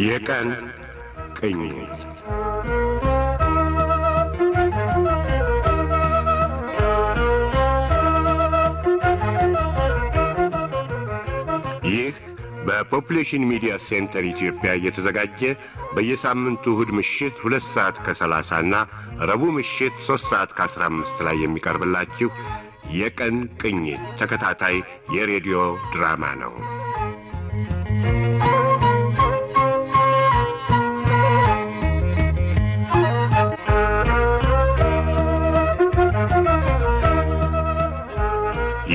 የቀን ቅኝት ይህ በፖፑሌሽን ሚዲያ ሴንተር ኢትዮጵያ እየተዘጋጀ በየሳምንቱ እሁድ ምሽት 2 ሰዓት ከ30 እና ረቡዕ ምሽት 3 ሰዓት ከ15 ላይ የሚቀርብላችሁ የቀን ቅኝት ተከታታይ የሬዲዮ ድራማ ነው።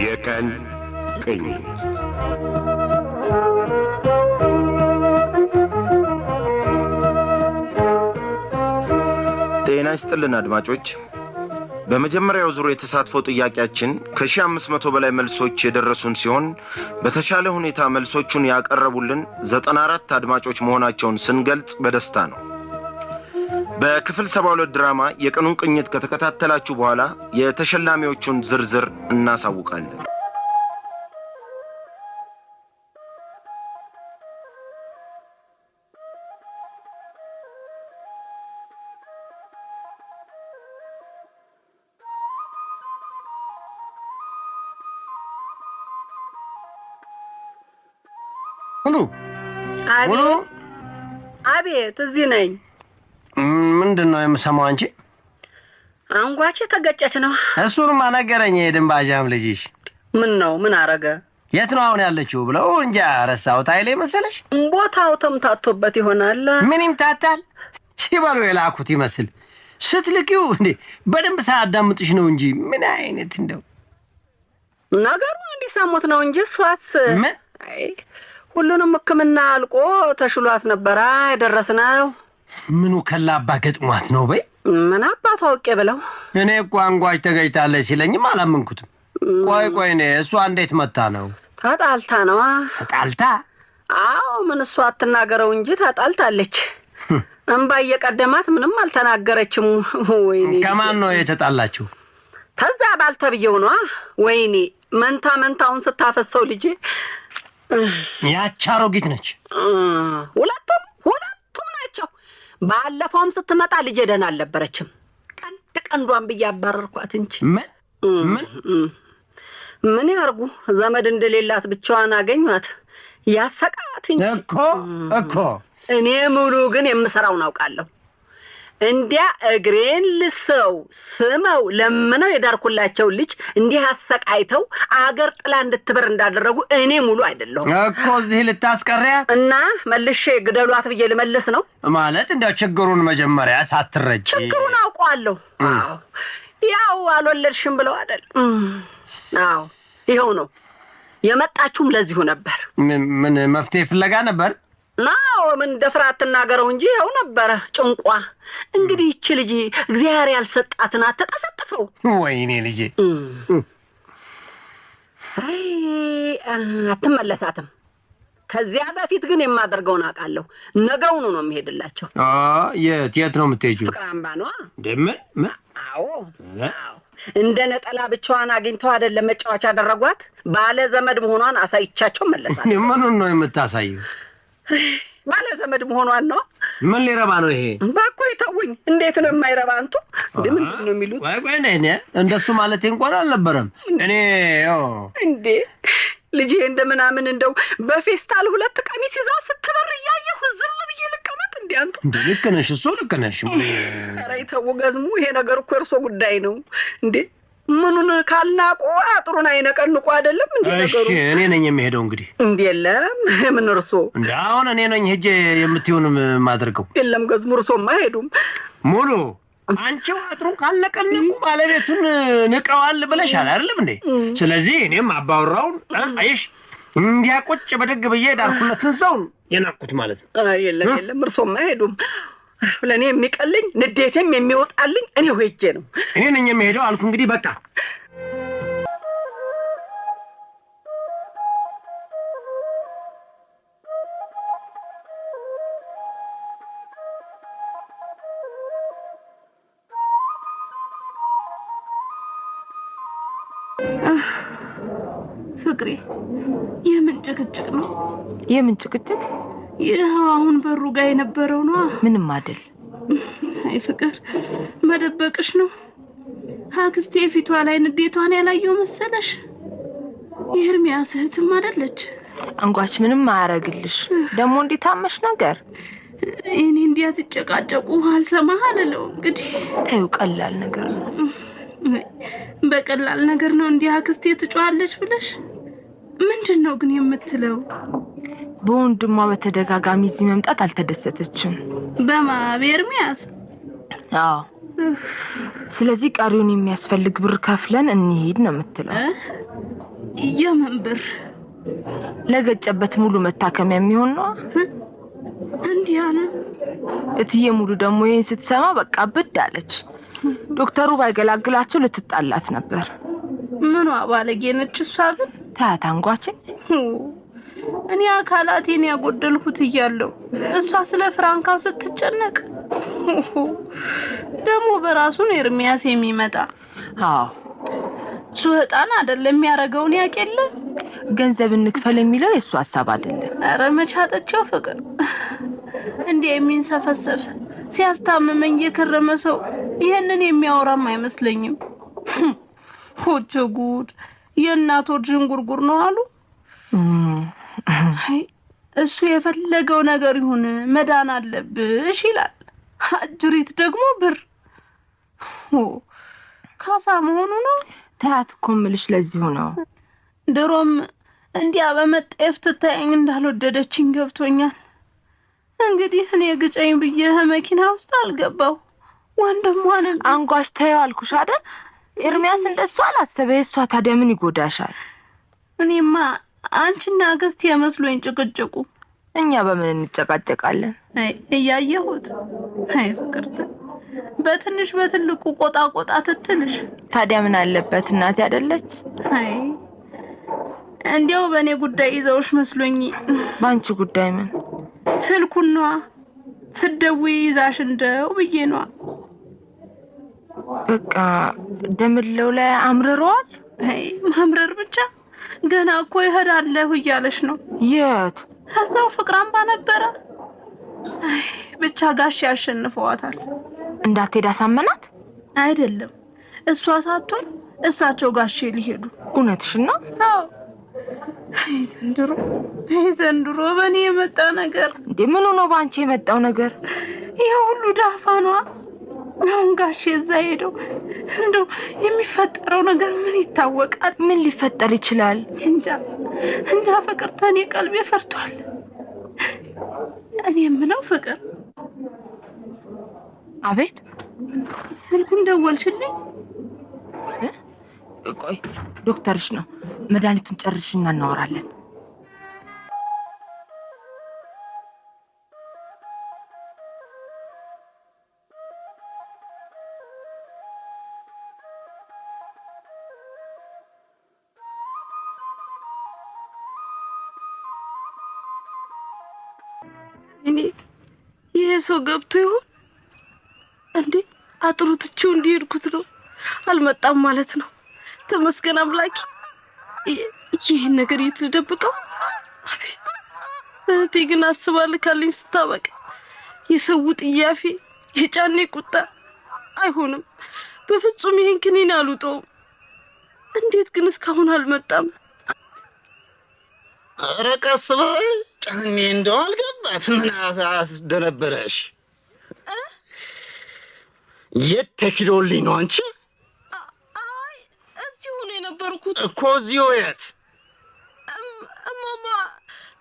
የቀን ቅኝት ጤና ይስጥልን አድማጮች። በመጀመሪያው ዙር የተሳትፎ ጥያቄያችን ከ1500 በላይ መልሶች የደረሱን ሲሆን በተሻለ ሁኔታ መልሶቹን ያቀረቡልን 94 አድማጮች መሆናቸውን ስንገልጽ በደስታ ነው። በክፍል 72 ድራማ የቀኑን ቅኝት ከተከታተላችሁ በኋላ የተሸላሚዎቹን ዝርዝር እናሳውቃለን። አቤት፣ እዚህ ነኝ። ምንድነው የምሰማው? አንቺ አንጓቼ ተገጨች ነው። እሱንማ ነገረኝ የድንባጃም ልጅሽ። ምን ነው? ምን አረገ? የት ነው አሁን ያለችው ብለው እንጃ ረሳሁት። አይሌ መሰለሽ? ቦታው ተምታቶበት ይሆናል። ምን ይምታታል? ሲበሉ የላኩት ይመስል ስትልኪው እንዴ በደንብ ሳያዳምጥሽ ነው እንጂ ምን አይነት እንደው ነገሩ እንዲሰሙት ነው እንጂ እሷስ ምን ሁሉንም ሕክምና አልቆ ተሽሏት ነበራ የደረስነው። ምኑ ከላባ ገጥሟት ነው በይ? ምን አባቷ አውቄ ብለው። እኔ እኮ አንጓች ተገኝታለች ሲለኝም አላመንኩትም። ቆይ እኔ እሷ እንዴት መታ ነው? ተጣልታ ነዋ። ተጣልታ? አዎ፣ ምን እሷ አትናገረው እንጂ ተጣልታለች። እንባ እየቀደማት ምንም አልተናገረችም። ወይኔ! ከማን ነው የተጣላችው? ተዛ ባልተብየው ነዋ። ወይኔ! መንታውን ስታፈሰው ልጄ ያች አሮጊት ነች። ሁለቱም ናቸው። ባለፈውም ስትመጣ ልጄ ደህና አልነበረችም። ቀንዷን ብዬ አባረርኳት እንጂ ምን ያርጉ? ዘመድ እንደሌላት ብቻዋን አገኟት። ያሰቃት እንጂ እኮ እኔ ሙሉ ግን የምሰራውን አውቃለሁ። እንዲያ እግሬን ልሰው ስመው ለምነው የዳርኩላቸው ልጅ እንዲህ አሰቃይተው አገር ጥላ እንድትበር እንዳደረጉ እኔ ሙሉ አይደለሁም እኮ። እዚህ ልታስቀሪያት እና መልሼ ግደሏት ብዬ ልመልስ ነው ማለት? እንዲያው ችግሩን መጀመሪያ ሳትረጂ። ችግሩን አውቀዋለሁ። ያው አልወለድሽም ብለው አይደል? አዎ ይኸው ነው። የመጣችሁም ለዚሁ ነበር። ምን መፍትሄ ፍለጋ ነበር? ናው ምን ደፍራ አትናገረው እንጂ ይኸው ነበረ ጭንቋ። እንግዲህ ይቺ ልጅ እግዚአብሔር ያልሰጣትን አትጠፈጥፈው። ወይኔ ልጄ አትመለሳትም። ከዚያ በፊት ግን የማደርገውን አውቃለሁ። ነገውኑ ነው የምሄድላቸው። የት ነው የምትሄጂው? ፍቅር አምባ ነዋ። ምን? አዎ እንደ ነጠላ ብቻዋን አግኝተው አይደለም መጫወቻ ያደረጓት። ባለ ዘመድ መሆኗን አሳይቻቸው መለሳለሁ። ምኑን ነው የምታሳየው? ባለ ዘመድ መሆኗን ነው። ምን ሊረባ ነው ይሄ? ባኮ ይተውኝ። እንዴት ነው የማይረባ? አንቱ ምንድን ነው የሚሉት? ወይ ነኝ እንደሱ ማለት እንኳን አልነበረም። እኔ እንዴ ልጄ እንደምናምን እንደው በፌስታል 2 ቀሚስ ይዛ ስትበር እያየሁ ዝም ብዬ ልቀመጥ? እንዴ አንቱ ልክ ነሽ፣ እሱ ልክ ነሽ። ኧረ ይተው ገዝሙ። ይሄ ነገር እኮ እርሶ ጉዳይ ነው እንዴ። ምኑን ካልናቁ አጥሩን አይነቀንቁ አይደለም እንዴ ነገሩ? እሺ እኔ ነኝ የሚሄደው እንግዲህ። እንዴ የለም ምን እርሶ እንዴ? አሁን እኔ ነኝ ሄጄ የምትዩን ማድርገው። የለም ገዝሙ እርሶማ አይሄዱም። ሙሉ አንቺው አጥሩን ካልነቀንቁ ባለቤቱን ንቀዋል ብለሻል አይደለም እንዴ? ስለዚህ እኔም አባወራውን አይሽ እንዲያቆጭ በደግ ብዬ ዳርኩለትን ሰው የናቁት ማለት ነው። የለም እርሶማ አይሄዱም። ለኔ የሚቀልኝ ንዴቴም የሚወጣልኝ እኔ ሄጄ ነው። እኔ ነኝ የሚሄደው አልኩ እንግዲህ በቃ። ፍቅሬ የምን ጭቅጭቅ ነው? የምን ጭቅጭቅ? ይኸው አሁን በሩ ጋር የነበረው ነው። ምንም አይደል። አይ ፍቅር መደበቅሽ ነው። አክስቴ ፊቷ ላይ ንዴቷን ያላየው መሰለሽ? የኤርሚያስ እህትም አይደለች። አንጓች ምንም አያረግልሽ። ደግሞ እንዴት አመሽ ነገር እኔ እንዲያ ትጨቃጨቁ አልሰማህ አልለው። እንግዲህ ተይው፣ ቀላል ነገር ነው። በቀላል ነገር ነው እንዲያ አክስቴ ትጫዋለች ብለሽ? ምንድነው ግን የምትለው? በወንድሟ በተደጋጋሚ እዚህ መምጣት አልተደሰተችም። በኤርሚያስ? አዎ። ስለዚህ ቀሪውን የሚያስፈልግ ብር ከፍለን እንሂድ ነው የምትለው። የምን ብር? ለገጨበት ሙሉ መታከሚያ የሚሆን ነው። እንዲያና እትዬ ሙሉ ደግሞ ይሄን ስትሰማ በቃ ብድ አለች። ዶክተሩ ባይገላግላቸው ልትጣላት ነበር። ምኗ ባለጌ ነች እሷ ግን። ታያት አንጓች፣ እኔ አካላቴን ያጎደልኩት እያለሁ እሷ ስለ ፍራንካው ስትጨነቅ ደግሞ በራሱ ነው ኤርሚያስ የሚመጣ። አዎ ሱህጣን አይደለም የሚያረጋውን ያቀለ ገንዘብ እንክፈል የሚለው የሱ ሐሳብ አይደለም። አረ መቻጠቸው ፍቅር እንዴ የሚንሰፈሰፍ ሲያስታምመኝ የከረመ ሰው ይሄንን የሚያወራም አይመስለኝም። ሆጆ ጉድ የእናቶች ዥንጉርጉር ነው አሉ። አይ እሱ የፈለገው ነገር ይሁን መዳን አለብሽ ይላል። አጅሪት ደግሞ ብር ካሳ መሆኑ ነው። ታያት እኮ የምልሽ ለዚሁ ነው። ድሮም እንዲያ በመጠየፍ ትታየኝ እንዳልወደደችኝ ገብቶኛል። እንግዲህ እኔ ግጨኝ ብዬ መኪና ውስጥ አልገባው ወንድሟንም አንጓሽ ተይው አልኩሽ አይደል? ኤርሚያስ እንደሱ አላሰበ። እሷ ታዲያ ምን ይጎዳሻል? እኔማ አንቺና አክስቴ የመስሎኝ ጭቅጭቁ። እኛ በምን እንጨቃጨቃለን? እያየሁት። አይ ፍቅርት በትንሽ በትልቁ ቆጣ ቆጣ ትትልሽ። ታዲያ ምን አለበት እናቴ አይደለች? አይ እንዲያው በእኔ ጉዳይ ይዘውሽ መስሎኝ። ባንቺ ጉዳይ ምን? ስልኩን ነዋ ትደውይ ይዛሽ እንደው ብዬ ነዋ። በቃ ደምለው ላይ አምርሯል። አይ ማምረር ብቻ ገና እኮ ይሄዳለሁ እያለሽ ነው። የት? ከዛው ፍቅር አምባ ነበረ። አይ ብቻ ጋሽ ያሸንፈዋታል። እንዳትሄድ አሳመናት? አይደለም እሷ ሳትሆን እሳቸው ጋሼ ሊሄዱ። እውነትሽን ነው? አዎ። አይ ዘንድሮ በእኔ የመጣ ነገር። እንዴ ምን ሆኖ ባንቺ የመጣው ነገር? ይሄ ሁሉ ዳፋኗ። አሁን ጋሼ እዛ ሄደው እንደው የሚፈጠረው ነገር ምን ይታወቃል? ምን ሊፈጠር ይችላል? እንጃ ፍቅር ተኔ ቀልቤ ፈርቷል። እኔ የምለው ፍቅር። አቤት። ስልኩን ደወልሽልኝ? ቆይ ዶክተርሽ ነው። መድኃኒቱን ጨርሽና እናወራለን። እኔ ይሄ ሰው ገብቶ ይሆን እንዴ? አጥሩትቹ እንዲሄድኩት ነው። አልመጣም ማለት ነው። ተመስገን አምላኬ። ይሄን ነገር የት ልደብቀው? አቤት እህቴ ግን አስባልካልኝ ስታበቃ የሰው ጥያፌ የጫኔ ቁጣ አይሆንም። በፍጹም ይሄን ክኒን አልውጠውም። እንዴት ግን እስካሁን አልመጣም? ኧረ ቀስ በይ ጫኔ፣ እንደው አልገባት። ምን አስደነበረሽ? የት ተኪዶልኝ ነው አንቺ? አይ እዚሁ ነው የነበርኩት እኮ። እዚሁ የት? እማማ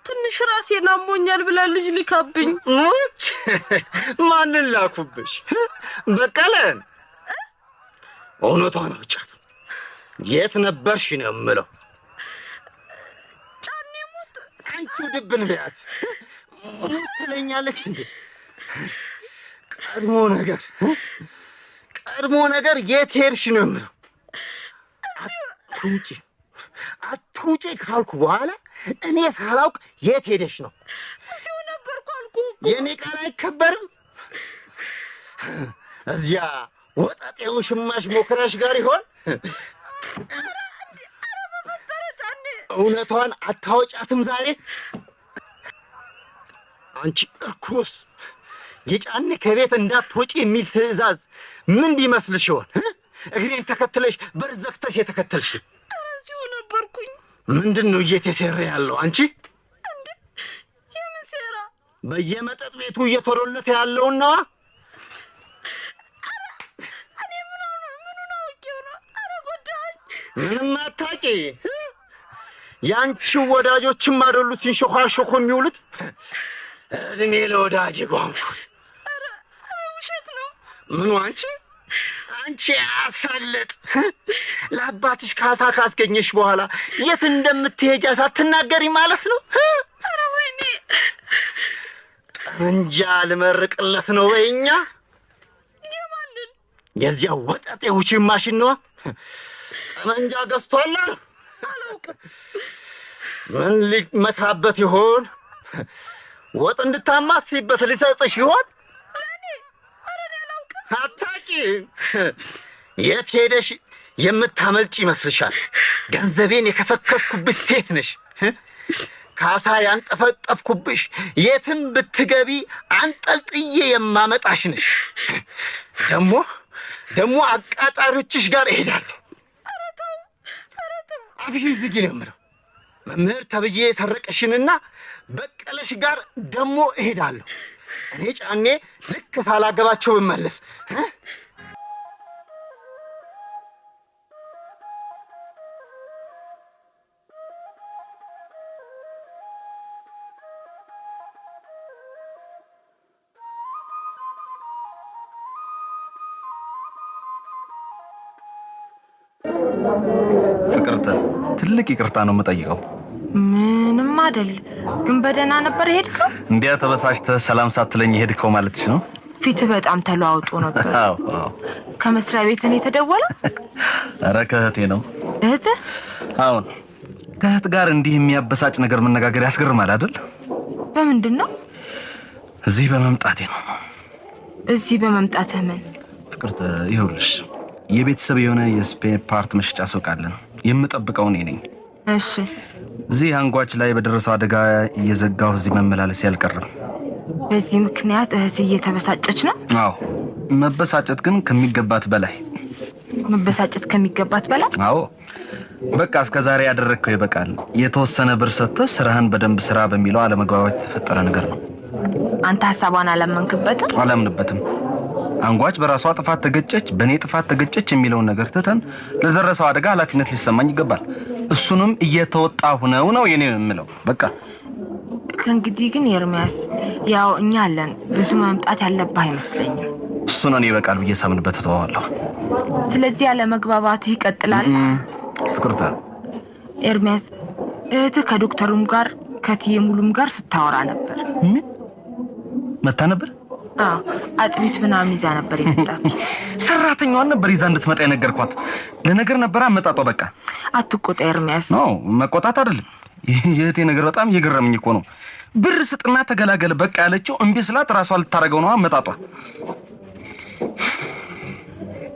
ትንሽ ራሴን አሞኛል ብላ ልጅ ልካብኝ። ማንን ላኩብሽ? በቀለን? እውነቷን ብቻ የት ነበርሽ ነው የምለው። ጫኔ ሞት። አንቺ ድብን በያት ሞት ትለኛለች እንዴ? ቀድሞ ነገር የት ሄድሽ ነው የምለው። አትውጪ ካልኩ በኋላ እኔ ሳላውቅ የት ሄደሽ ነው? እዚሁ ነበርኩ አልኩ። የኔ ቃል አይከበርም። እዚያ ወጣጤው ሽማሽ ሞክረሽ ጋር ይሆን? ኧረ በፈጠረ ጫኔ እውነቷን አታወጫትም ዛሬ? አንቺ እርኩስ! የጫኔ ከቤት እንዳትወጪ የሚል ትዕዛዝ ምን ቢመስልሽ ይሆን? እግሬን ተከትለሽ በር ዘግተሽ የተከተልሽ? እዚሁ ነበርኩኝ። ምንድን ነው እየተሰራ ያለው? አንቺ እንዴ የምን ሴራ? በየመጠጥ ቤቱ እየተሮለተ ያለውን ነዋ። እኔ ምኑን አውቄው ነው? ኧረ ጎዳኝ። ምንም አታውቂ። ያንቺ ወዳጆችም አይደሉ ሲንሾካሾኩ የሚውሉት? እድሜ ለወዳጅ ጓንኩል። ኧረ ውሸት ነው። ምኑ? አንቺ አሳለጥ! ለአባትሽ ካሳ ካስገኘሽ በኋላ የት እንደምትሄጃ ሳትናገሪ ማለት ነው? ኧረ ወይኔ! ጠመንጃ ልመርቅለት ነው በይኛ። የማንን? የዚያ ወጠጤ ውጪ ማሽን ነዋ። ጠመንጃ ገዝቷል አሉ። አላውቅም። ምን ሊመታበት ይሆን? ወጥ እንድታማስይበት ሊሰጥሽ ይሆን? አታቂ። የት ሄደሽ የምታመልጭ ይመስልሻል? ገንዘቤን የከሰከስኩብሽ ሴት ነሽ። ካሳ ያንጠፈጠፍኩብሽ፣ የትም ብትገቢ አንጠልጥዬ የማመጣሽ ነሽ። ደግሞ አቃጣሪዎችሽ ጋር እሄዳለሁ። ኧረ ተው! አፍሽን ዝጊ ነው የምለው። መምህር ተብዬ የሰረቀሽንና በቀለሽ ጋር ደግሞ እሄዳለሁ። እኔ ጫኔ ልክ ሳላገባቸው ብመለስ ፍቅርተ፣ ትልቅ ይቅርታ ነው የምጠይቀው። ምንም አይደል፣ ግን በደህና ነበር የሄድከው? እንዲያ ተበሳጭተህ ሰላም ሳትለኝ የሄድከው ማለትሽ ነው? ፊትህ በጣም ተለዋውጦ ነበር። አዎ። ከመስሪያ ቤት ነው የተደወለው? ኧረ ከእህቴ ነው። እህትህ? አሁን ከእህት ጋር እንዲህ የሚያበሳጭ ነገር መነጋገር ያስገርማል አይደል? በምንድን ነው? እዚህ በመምጣቴ ነው። እዚህ በመምጣትህ ምን? ፍቅርተ፣ ይኸውልሽ የቤተሰብ የሆነ የስፔር ፓርት መሸጫ ሱቅ አለን። የምጠብቀው እኔ ነኝ። እሺ። እዚህ አንጓች ላይ በደረሰው አደጋ እየዘጋሁ እዚህ መመላለስ ያልቀረም። በዚህ ምክንያት እህት እየተበሳጨች ነው? አዎ፣ መበሳጨት ግን ከሚገባት በላይ። መበሳጨት ከሚገባት በላይ? አዎ። በቃ እስከዛሬ ያደረግከው ይበቃል። የተወሰነ ብር ሰጥተህ ስራህን በደንብ ስራ በሚለው አለመግባባት የተፈጠረ ነገር ነው። አንተ ሐሳቧን አላመንክበትም? አላምንበትም። አንጓች በራሷ ጥፋት ተገጨች፣ በእኔ ጥፋት ተገጨች የሚለውን ነገር ትተን ለደረሰው አደጋ ኃላፊነት ሊሰማኝ ይገባል። እሱንም እየተወጣሁ ነው የኔ የምለው። በቃ ከእንግዲህ ግን ኤርሚያስ፣ ያው እኛ አለን፣ ብዙ መምጣት ያለብህ አይመስለኝም። እሱን እኔ ይበቃል ብዬ ሳምንበት ተዋዋለሁ። ስለዚህ ያለመግባባትህ ይቀጥላል። ፍቅርተ፣ ኤርሚያስ፣ እህትህ ከዶክተሩም ጋር ከትዬ ሙሉም ጋር ስታወራ ነበር። መታ ነበር? አዎ፣ አጥቢት ምናምን ይዛ ነበር የመጣችው። ሰራተኛዋን ነበር ይዛ እንድትመጣ የነገርኳት። ለነገር ነበር አመጣጧ። በቃ አትቆጣ ኤርሚያስ። ነው መቆጣት አይደለም። የእህቴ ነገር በጣም እየገረመኝ እኮ ነው። ብር ስጥና ተገላገል በቃ ያለችው እምቢ ስላት ራሷ ልታረገው ነው አመጣጧ።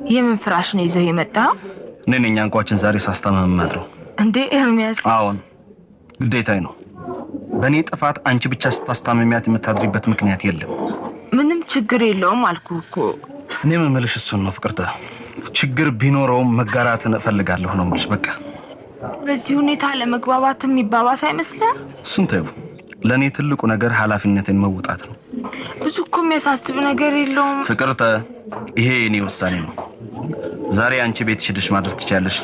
የምን ፍራሽ ነው ይዘው የመጣው? እኔ ነኝ አንኳችን ዛሬ ሳስታመም ማድረው። እንዴ ኤርሚያስ? አዎን፣ ግዴታዬ ነው። በእኔ ጥፋት አንቺ ብቻ ስታስታመሚያት የምታድሪበት ምክንያት የለም። ምንም ችግር የለውም አልኩህ እኮ። እኔ የምልሽ እሱን ነው ፍቅርተ። ችግር ቢኖረውም መጋራትን እፈልጋለሁ ነው የምልሽ። በቃ በዚህ ሁኔታ ለመግባባት የሚባባስ አይመስልም? እሱን ተይው። ለእኔ ትልቁ ነገር ኃላፊነትን መውጣት ነው። ብዙ እኮ የሚያሳስብ ነገር የለውም ፍቅርተ። ይሄ የኔ ውሳኔ ነው። ዛሬ አንቺ ቤትሽ ሄደሽ ማድረግ ትችያለሽ።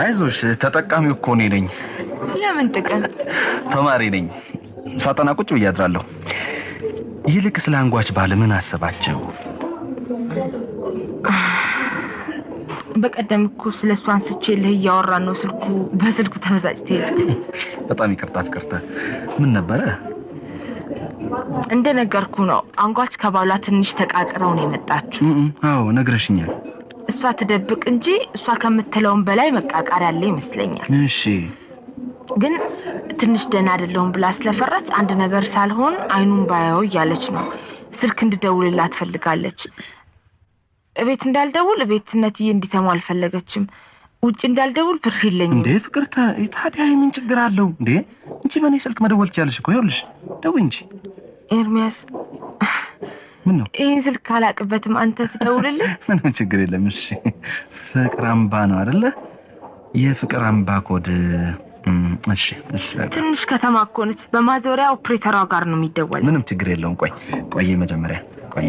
አይዞሽ፣ ተጠቃሚው እኮ እኔ ነኝ። ለምን ጥቅም? ተማሪ ነኝ። ሳጠና ቁጭ ብዬ አድራለሁ። ይልቅ ስለ አንጓች ባለ ምን አሰባቸው? በቀደም እኮ ስለሷ አንስቼልህ እያወራን ነው። በስልኩ ተበሳጭተህ ሄደ። በጣም ይቅርታ ፍቅርተ። ምን ነበረ? እንደነገርኩ ነው። አንጓች ከባሏ ትንሽ ተቃቅረው ነው የመጣችው። አዎ ነግረሽኛል። እሷ ትደብቅ እንጂ እሷ ከምትለውን በላይ መቃቃር ያለ ይመስለኛል። እሺ። ግን ትንሽ ደህና አይደለሁም ብላ ስለፈራች አንድ ነገር ሳልሆን አይኑን ባያው እያለች ነው። ስልክ እንድደውልላት ፈልጋለች። እቤት እንዳልደውል እቤትነትዬ እንዲሰሙ አልፈለገችም። ውጭ እንዳልደውል ብር የለኝም። እንዴ ፍቅርተ ታዲያ ምን ችግር አለው እንዴ? እንጂ በኔ ስልክ መደወል ትችያለሽ እኮ። ይኸውልሽ ደውይ እንጂ። ኤርሚያስ ምን ነው? ይሄን ስልክ ካላቅበትም አንተ ትደውልልኝ። ምንም ችግር የለም። እሺ ፍቅር አምባ ነው አይደለ? የፍቅር አምባ ኮድ እሺ። ትንሽ ከተማ እኮ ነች። በማዞሪያ ኦፕሬተሯ ጋር ነው የሚደወል። ምንም ችግር የለውም። ቆይ መጀመሪያ ቆይ።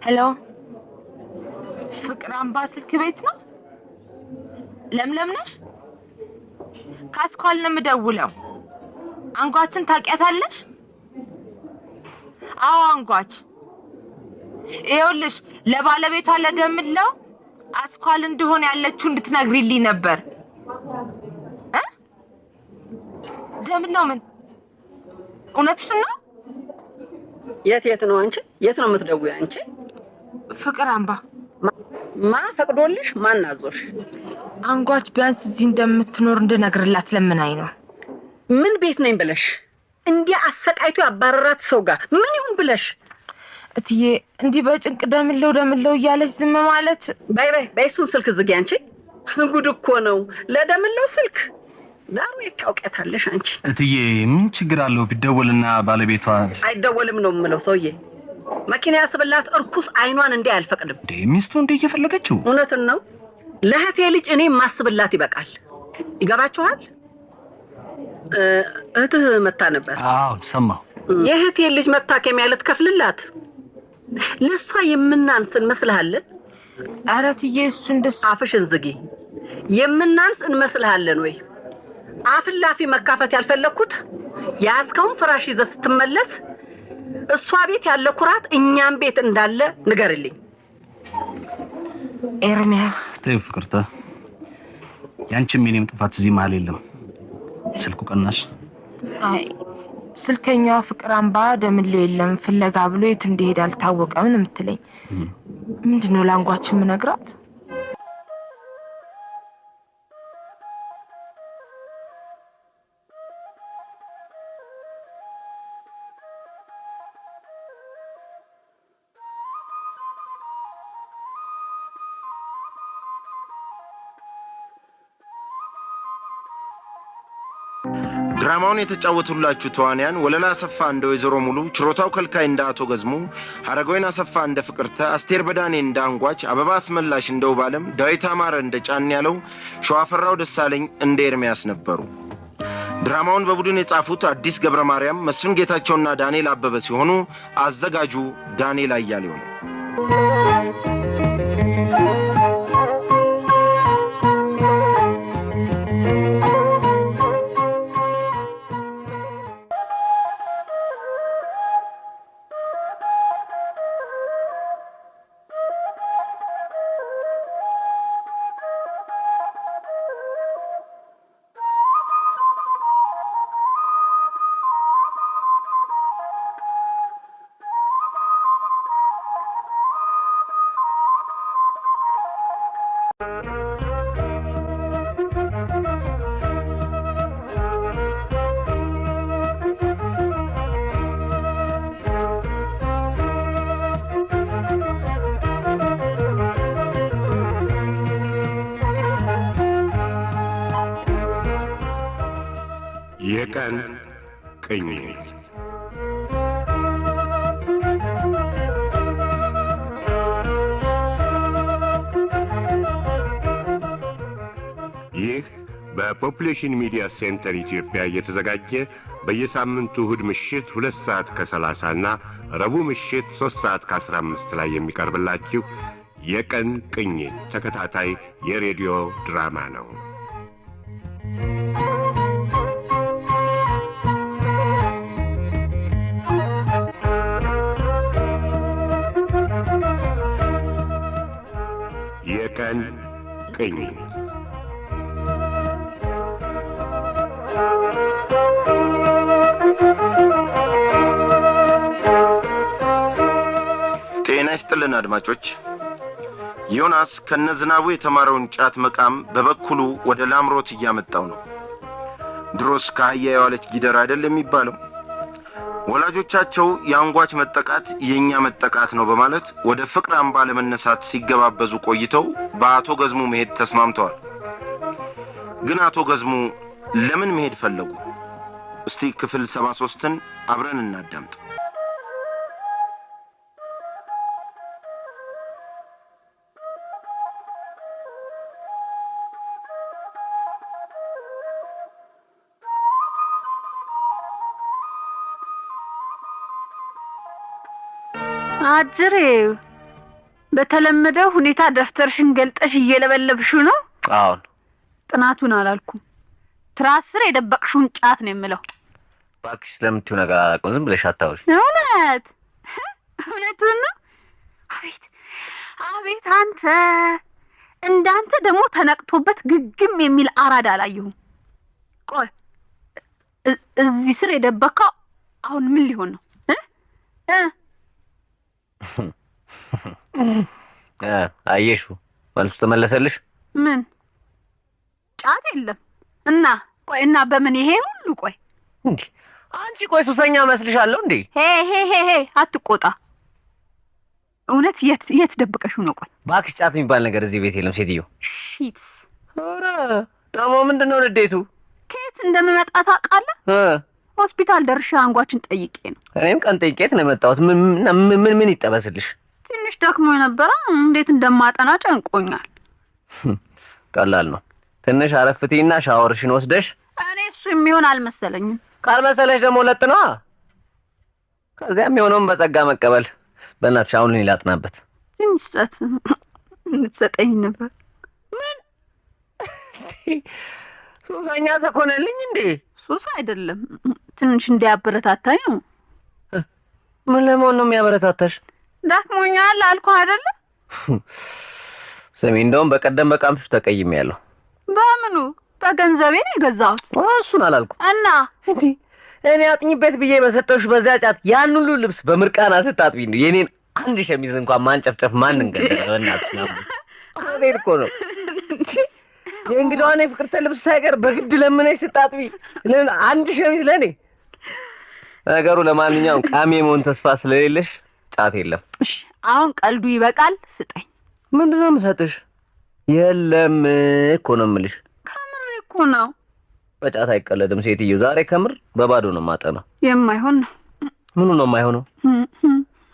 ሄሎ ፍቅር አምባ ስልክ ቤት ነው? ለምለም ነሽ? ካስኳል ነው የምደውለው። አንጓችን ታውቂያታለሽ? አዎ አንጓች። ይኸውልሽ ለባለቤቷ ለደምለው አስኳል እንደሆነ ያለችው እንድትነግሪልኝ ነበር። ደምለው ምን እውነትሽ ነው? የት ነው አንቺ? የት ነው የምትደውይ አንቺ? ፍቅር አምባ። ማን ፈቅዶልሽ? ማን አዞሽ? አንጓች ቢያንስ እዚህ እንደምትኖር እንድነግርላት ለምናኝ ነው። ምን ቤት ነኝ ብለሽ እንዲያ አሰቃይቶ ያባረራት ሰው ጋር ምን ይሁን ብለሽ? እትዬ እንዲህ በጭንቅ ደምለው እያለች ዝም ማለት። በይ እሱን ስልክ ዝጊ አንቺ። ጉድ እኮ ነው። ለደምለው ስልክ ዳሩ ታውቂያታለሽ አንቺ። እትዬ ምን ችግር አለው ቢደወልና ባለቤቷ? አይደወልም ነው የምለው ሰውዬ። መኪና ያስብላት እርኩስ አይኗን እንዲህ አልፈቅድም። ሚስቱ እንደ እየፈለገችው እውነትን ነው። ለህቴ ልጅ እኔ ማስብላት ይበቃል። ይገባችኋል? እህትህ መታ ነበር። አዎ ሰማሁ። የህቴ ልጅ መታከሚያ ልትከፍልላት ለሷ የምናንስ እንመስልሃለን? ኧረ እትዬ እሱ እንደሱ። አፍሽን ዝጊ። የምናንስ እንመስልሃለን ወይ? አፍላፊ መካፈት ያልፈለኩት ያዝከውን ፍራሽ ይዘህ ስትመለስ እሷ ቤት ያለ ኩራት እኛም ቤት እንዳለ ንገርልኝ። ኤርሚያስ ተይ ፍቅርተ፣ ያንቺም የኔም ጥፋት እዚህ መሀል የለም። ስልኩ ቀናሽ። አይ ስልከኛዋ ፍቅር አምባ ደምለው የለም ፍለጋ ብሎ የት እንደሄደ አልታወቀም ነው የምትለኝ። ምንድነው ላንጓችን ምነግራት? ድራማውን የተጫወቱላችሁ ተዋንያን ወለላ አሰፋ እንደ ወይዘሮ ሙሉ፣ ችሮታው ከልካይ እንደ አቶ ገዝሙ፣ ሐረጎይን አሰፋ እንደ ፍቅርተ፣ አስቴር በዳኔ እንደ አንጓች፣ አበባ አስመላሽ እንደ ውባለም፣ ዳዊት አማረ እንደ ጫን ያለው፣ ሸዋፈራው ደሳለኝ እንደ ኤርሚያስ ነበሩ። ድራማውን በቡድን የጻፉት አዲስ ገብረ ማርያም፣ መስፍን ጌታቸውና ዳንኤል አበበ ሲሆኑ አዘጋጁ ዳንኤል አያሌው ነው። የቀን ቅኝት ይህ በፖፑሌሽን ሚዲያ ሴንተር ኢትዮጵያ እየተዘጋጀ በየሳምንቱ እሁድ ምሽት 2 ሰዓት ከ30 እና ረቡዕ ምሽት 3 ሰዓት ከ15 ላይ የሚቀርብላችሁ የቀን ቅኝት ተከታታይ የሬዲዮ ድራማ ነው። የቀን ቅኝት ጤና ይስጥልን አድማጮች። ዮናስ ከነዝናቡ የተማረውን ጫት መቃም በበኩሉ ወደ ላምሮት እያመጣው ነው። ድሮስ ከአህያ የዋለች ጊደር አይደል የሚባለው? ወላጆቻቸው የአንጓች መጠቃት የኛ መጠቃት ነው በማለት ወደ ፍቅር አምባ ለመነሳት ሲገባበዙ ቆይተው በአቶ ገዝሙ መሄድ ተስማምተዋል። ግን አቶ ገዝሙ ለምን መሄድ ፈለጉ? እስቲ ክፍል 73ን አብረን እናዳምጥ። አጅሬ በተለመደው ሁኔታ ደፍተርሽን ገልጠሽ እየለበለብሽው ነው? አሁን ጥናቱን አላልኩም። ትራስ ስር የደበቅሽውን ጫት ነው የምለው። እባክሽ ስለምትይው ነገር አላውቅም። ዝም ብለሽ አታውሪ። እውነቱን ነው። አቤት አቤት! አንተ እንዳንተ ደግሞ ተነቅቶበት ግግም የሚል አራዳ አላየሁም። ቆይ እዚህ ስር የደበቀው አሁን ምን ሊሆን ነው? አየሹ መልሱ ተመለሰልሽ? ምን ጫት የለም እና ቆይ እና በምን ይሄ ሁሉ ቆይ እንዴ አንቺ ቆይ ሱሰኛ መስልሻለሁ እንዴ? ሄ አትቆጣ። እውነት የት ደብቀሽው ነው? ቆይ እባክሽ ጫት የሚባል ነገር እዚህ ቤት የለም ሴትዮ። ሺት ኧረ ደግሞ ምንድነው ንዴቱ? ከየት እንደምመጣ ታውቃለህ? ሆስፒታል ደርሼ አንጓችን ጠይቄ ነው። እኔም ቀን ጠይቄት ነው የመጣሁት። ምን ይጠበስልሽ? ትንሽ ደክሞ የነበረ እንዴት እንደማጠና ጨንቆኛል። ቀላል ነው። ትንሽ አረፍቲና ሻወርሽን ወስደሽ። እኔ እሱ የሚሆን አልመሰለኝም። ካልመሰለሽ ደግሞ ለጥ ነው። ከዚያም የሆነውን በጸጋ መቀበል። በእናትሽ አሁን እኔ ላጥናበት። ትንሽ ጫት እንድትሰጠኝ ነበር። ምን ሱሰኛ ተኮነልኝ እንዴ? ሱስ አይደለም፣ ትንሽ እንዲያበረታታኝ ነው። ምን ለመሆን ነው የሚያበረታታሽ? ደክሞኛል አልኩህ አይደለ? ስሚ፣ እንደውም በቀደም በቃምሽ ተቀይሜያለሁ። በምኑ? በገንዘቤ ነው የገዛሁት። እሱን አላልኩም። እና እንዴ እኔ አጥኝበት ብዬ በሰጠሁሽ በዚያ ጫት ያን ሁሉ ልብስ በምርቃና ስታጥቢ ነው የኔን አንድ ሸሚዝ እንኳን ማንጨፍጨፍ ማን እንገደለ? በእናትሽ ነው አቤት እኮ ነው የእንግዳዋን የፍቅርተ ልብስ ሳይቀር በግድ ለምነሽ ስታጥቢ አንድ ሸሚዝ ለኔ። ነገሩ ለማንኛውም ቃሚ መሆን ተስፋ ስለሌለሽ ጫት የለም። እሺ አሁን ቀልዱ ይበቃል፣ ስጠኝ። ምንድነው የምሰጥሽ? የለም እኮ ነው የምልሽ። ከምር እኮ ነው። በጫት አይቀለድም ሴትዮ። ዛሬ ከምር በባዶ ነው የማጠናው። የማይሆን ነው። ምኑ ነው የማይሆነው?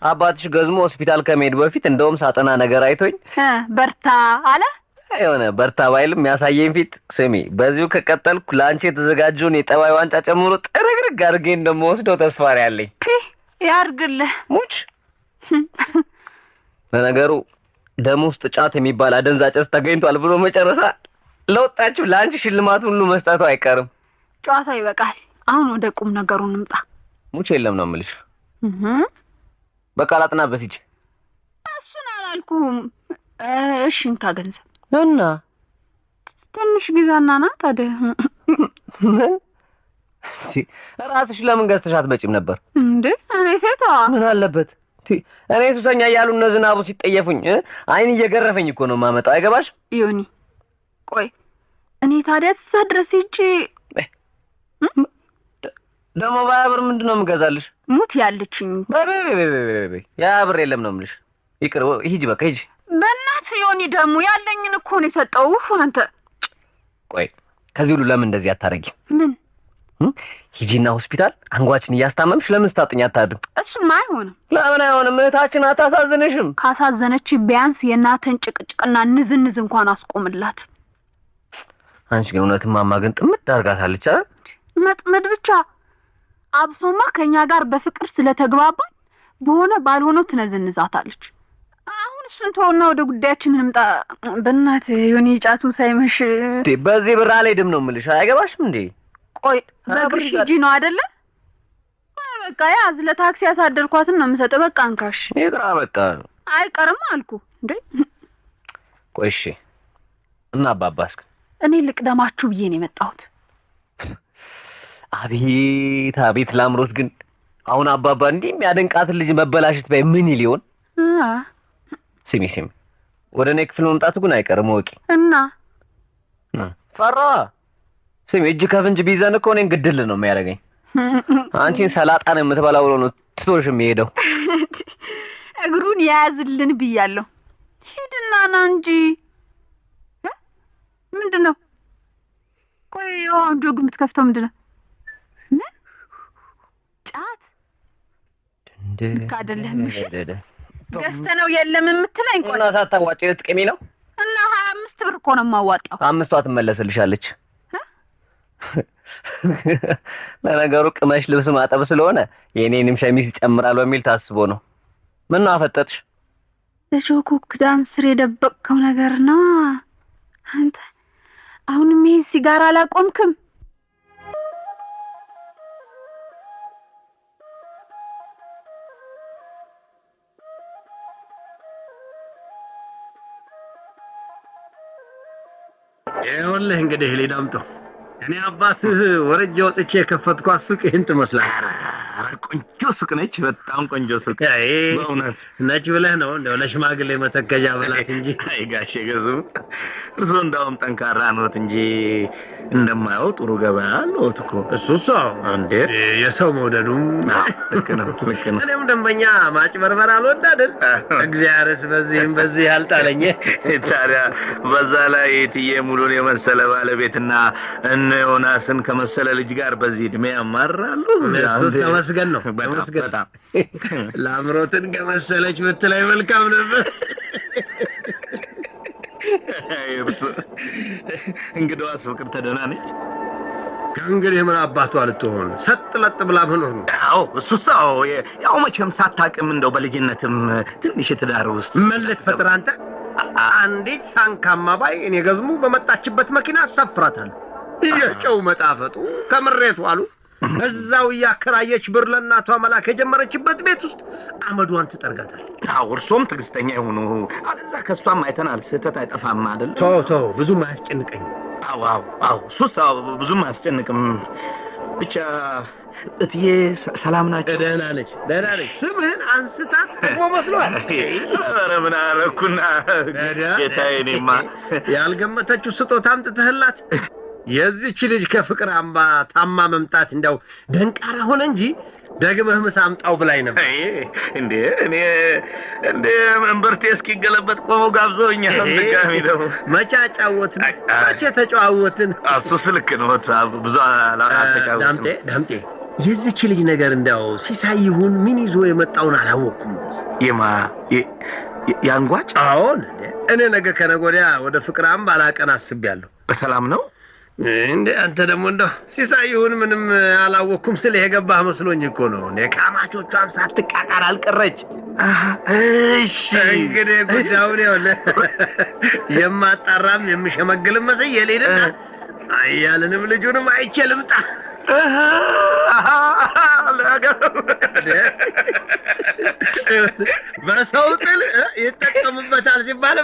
አባትሽ ገዝሞ ሆስፒታል ከመሄድ በፊት እንደውም ሳጠና ነገር አይቶኝ በርታ አለ። የሆነ በርታ ባይልም ያሳየኝ ፊት። ስሚ በዚሁ ከቀጠልኩ ለአንቺ የተዘጋጀውን የጠባይ ዋንጫ ጨምሮ ጥርግርግ አድርጌ እንደምወስደው ተስፋ ነው ያለኝ። ያርግልህ ሙች። ለነገሩ ደም ውስጥ ጫት የሚባል አደንዛዥ ዕፅ ተገኝቷል ብሎ መጨረሻ ለወጣችሁ ለአንቺ ሽልማት ሁሉ መስጠቱ አይቀርም። ጨዋታ ይበቃል። አሁን ወደ ቁም ነገሩ እንምጣ። ሙች የለም ነው የምልሽ። በቃ ላጥናበት ሂጂ። እሱን አላልኩም። እሺ እንካ ገንዘብ እና ትንሽ ጊዜና ና ታዲያ። ምን ራስሽ ለምን ገዝተሽ አትመጪም ነበር እንዴ? እኔ ሴቷ ምን አለበት? እኔ ሱሰኛ እያሉ እነ ዝናቡ ሲጠየፉኝ አይን እየገረፈኝ እኮ ነው የማመጣው። አይገባሽ ዮኒ? ቆይ እኔ ታዲያ እዛ ድረስ ሂጅ ደግሞ ባያብር ምንድን ነው የምገዛልሽ? ሙት ያለችኝ ያ ብር የለም ነው የምልሽ። ይቅር ሂጂ፣ በቃ ሂጂ። በእናትህ ዮኒ ደግሞ ያለኝን እኮ ነው የሰጠው። አንተ ቆይ ከዚህ ሁሉ ለምን እንደዚህ አታረጊ? ምን ሂጂና ሆስፒታል አንጓችን እያስታመምሽ ለምን ስታጥኛ አታድም? እሱማ አይሆንም። ለምን አይሆንም? እህታችን አታሳዝንሽም? ካሳዘነች ቢያንስ የእናትን ጭቅጭቅና ንዝንዝ እንኳን አስቆምላት። አንቺ ግን እውነትም ማማ ግን ጥምድ አድርጋታለች አይደል? መጥመድ ብቻ አብሶማ ከኛ ጋር በፍቅር ስለተግባባን በሆነ ባልሆነው ትነዝንዛታለች። አሁን እሱን ተውና ወደ ጉዳያችን እንምጣ። በእናትህ ዮኒ ጫቱ ሳይመሽ በዚህ ብር አልሄድም ነው የምልሽ። አይገባሽም እንዴ? ቆይ በግርሽ ሂጂ ነው አይደለ? በቃ ያዝ፣ ለታክሲ ያሳደርኳትን ነው የምሰጠው። በቃ አንካሽ ይቅራ። በቃ አይቀርም አልኩ እንዴ። ቆይ እሺ። እና አባባስ እኔ ልቅደማችሁ ብዬ ነው የመጣሁት። አቤት አቤት ላምሮት ግን አሁን አባባ እንዲህ የሚያደንቃትን ልጅ መበላሸት ባይ ምን ይል ይሆን? ስሚ ወደ እኔ ክፍል መምጣቱ ግን አይቀርም ወቂ እና ፈራ ስሚ እጅ ከፍንጅ ቢይዘን እኮ እኔን ግድል ነው የሚያደርገኝ። አንቺን ሰላጣ ነው የምትበላው ብሎ ነው ትቶሽ የሚሄደው። እግሩን ያዝልን ብያለሁ። ሂድና ና እንጂ ምንድን ነው? ቆይ አሁን ጆግ የምትከፍተው ምንድን ነው? ምን ጫት ልክ አይደለህም። ገዝተህ ነው የለም የምትለኝ? ቆይ እና ሳታዋጪ ልትቅሚ ነው? እና 25 ብር እኮ ነው የማዋጣው። 5ቷ ትመለስልሻለች። ለነገሩ ቅመሽ ልብስ ማጠብ ስለሆነ የኔንም ሸሚዝ ይጨምራል በሚል ታስቦ ነው። ምን ነው አፈጠጥሽ? ለጆኩ ክዳን ስር የደበቅከው ነገር ነው አንተ። አሁንም ይሄ ሲጋራ አላቆምክም? ይኸውልህ እንግዲህ ሊዳምጠው እኔ አባትህ ወረጃ ወጥቼ የከፈትኳት ሱቅ ይህን ትመስላለች። ቆንጆ ሱቅ ነች፣ በጣም ቆንጆ ሱቅ በእውነት ነች ብለህ ነው እንደው ለሽማግሌ መተከጃ በላት እንጂ። አይ ጋሼ ገዙ እርስዎ እንዳውም ጠንካራ ኖት እንጂ እንደማየው ጥሩ ገበያ አለዎት እኮ። እሱስ እንዴ የሰው መውደዱም ልክ ነው ልክ ነው። እኔም ደንበኛ ማጭበርበር አልወድ አይደል? እግዚአብሔርስ በዚህም በዚህ ያልጣለኝ። ታዲያ በዛ ላይ እትዬ ሙሉን የመሰለ ባለቤትና እነ ዮናስን ከመሰለ ልጅ ጋር በዚህ እድሜ ያማራሉ። እሱስ ተመስገን ነው ተመስገን። ለአምሮትን ከመሰለች ብትለኝ መልካም ነበር። እንግዲያውስ ፍቅር ደህና ነች? ከእንግዲህ ምን አባቷ ልትሆን ሰጥ ለጥ ብላ መኖር ነው። አዎ እሱስ ያው መቼም ሳታውቅም እንደው በልጅነትም ትንሽ ትዳር ውስጥ ምን ልትፈጥር አንተ? አንዲት ሳንካማ ባይ እኔ ገዝሙ በመጣችበት መኪና አሳፍራታለሁ። የጨው መጣፈጡ ከምሬቱ አሉ እዛው እያከራየች ብር ለእናቷ መላክ የጀመረችበት ቤት ውስጥ አመዷን ትጠርጋታል። አዎ እርሶም ትዕግስተኛ ይሁኑ። አለዛ ከሷም አይተናል፣ ስህተት አይጠፋም አይደል? ተው ብዙም አያስጨንቀኝ። አዎ እሱስ ብዙም አያስጨንቅም። ብቻ እትዬ ሰላም ናቸው? ደህና ነች። ስምህን አንስታት ደግሞ መስሏል። ኧረ ምን አደረኩና ጌታዬ፣ እኔማ ያልገመተችው ስጦታ አምጥተህላት የዚህች ልጅ ከፍቅር አምባ ታማ መምጣት እንደው ደንቃራ ሆነ እንጂ ደግመህ ምሳ አምጣው ብላኝ ነበር። እንዴ እኔ መንበርቴ እስኪገለበጥ ቆመው ጋብዘውኛል። ድጋሚ ደግሞ መቼ አጫወትን? መቼ ተጨዋወትን? እሱስ ልክ ነው። ብዙ አላተጫወትም። ዳምጤ የዚህች ልጅ ነገር እንደው ሲሳይ ይሁን ምን ይዞ የመጣውን አላወቅኩም። ያንጓጭ? አዎን። እኔ ነገ ከነገ ወዲያ ወደ ፍቅር አምባ ላቀን አስቤያለሁ። በሰላም ነው እንዴ? አንተ ደግሞ እንደው ሲሳይ ይሁን ምንም አላወቅኩም ስለ የገባህ መስሎኝ እኮ ነው። ቃማቾቿን ሳትቃቃር አልቀረች። እሺ እንግዲህ ጉዳዩን ይኸውልህ የማጣራም የምሸመግልም መስዬ ልሂድና አያልንም ልጁንም አይቼ ልምጣ። በሰው ጥል ይጠቀሙበታል ሲባል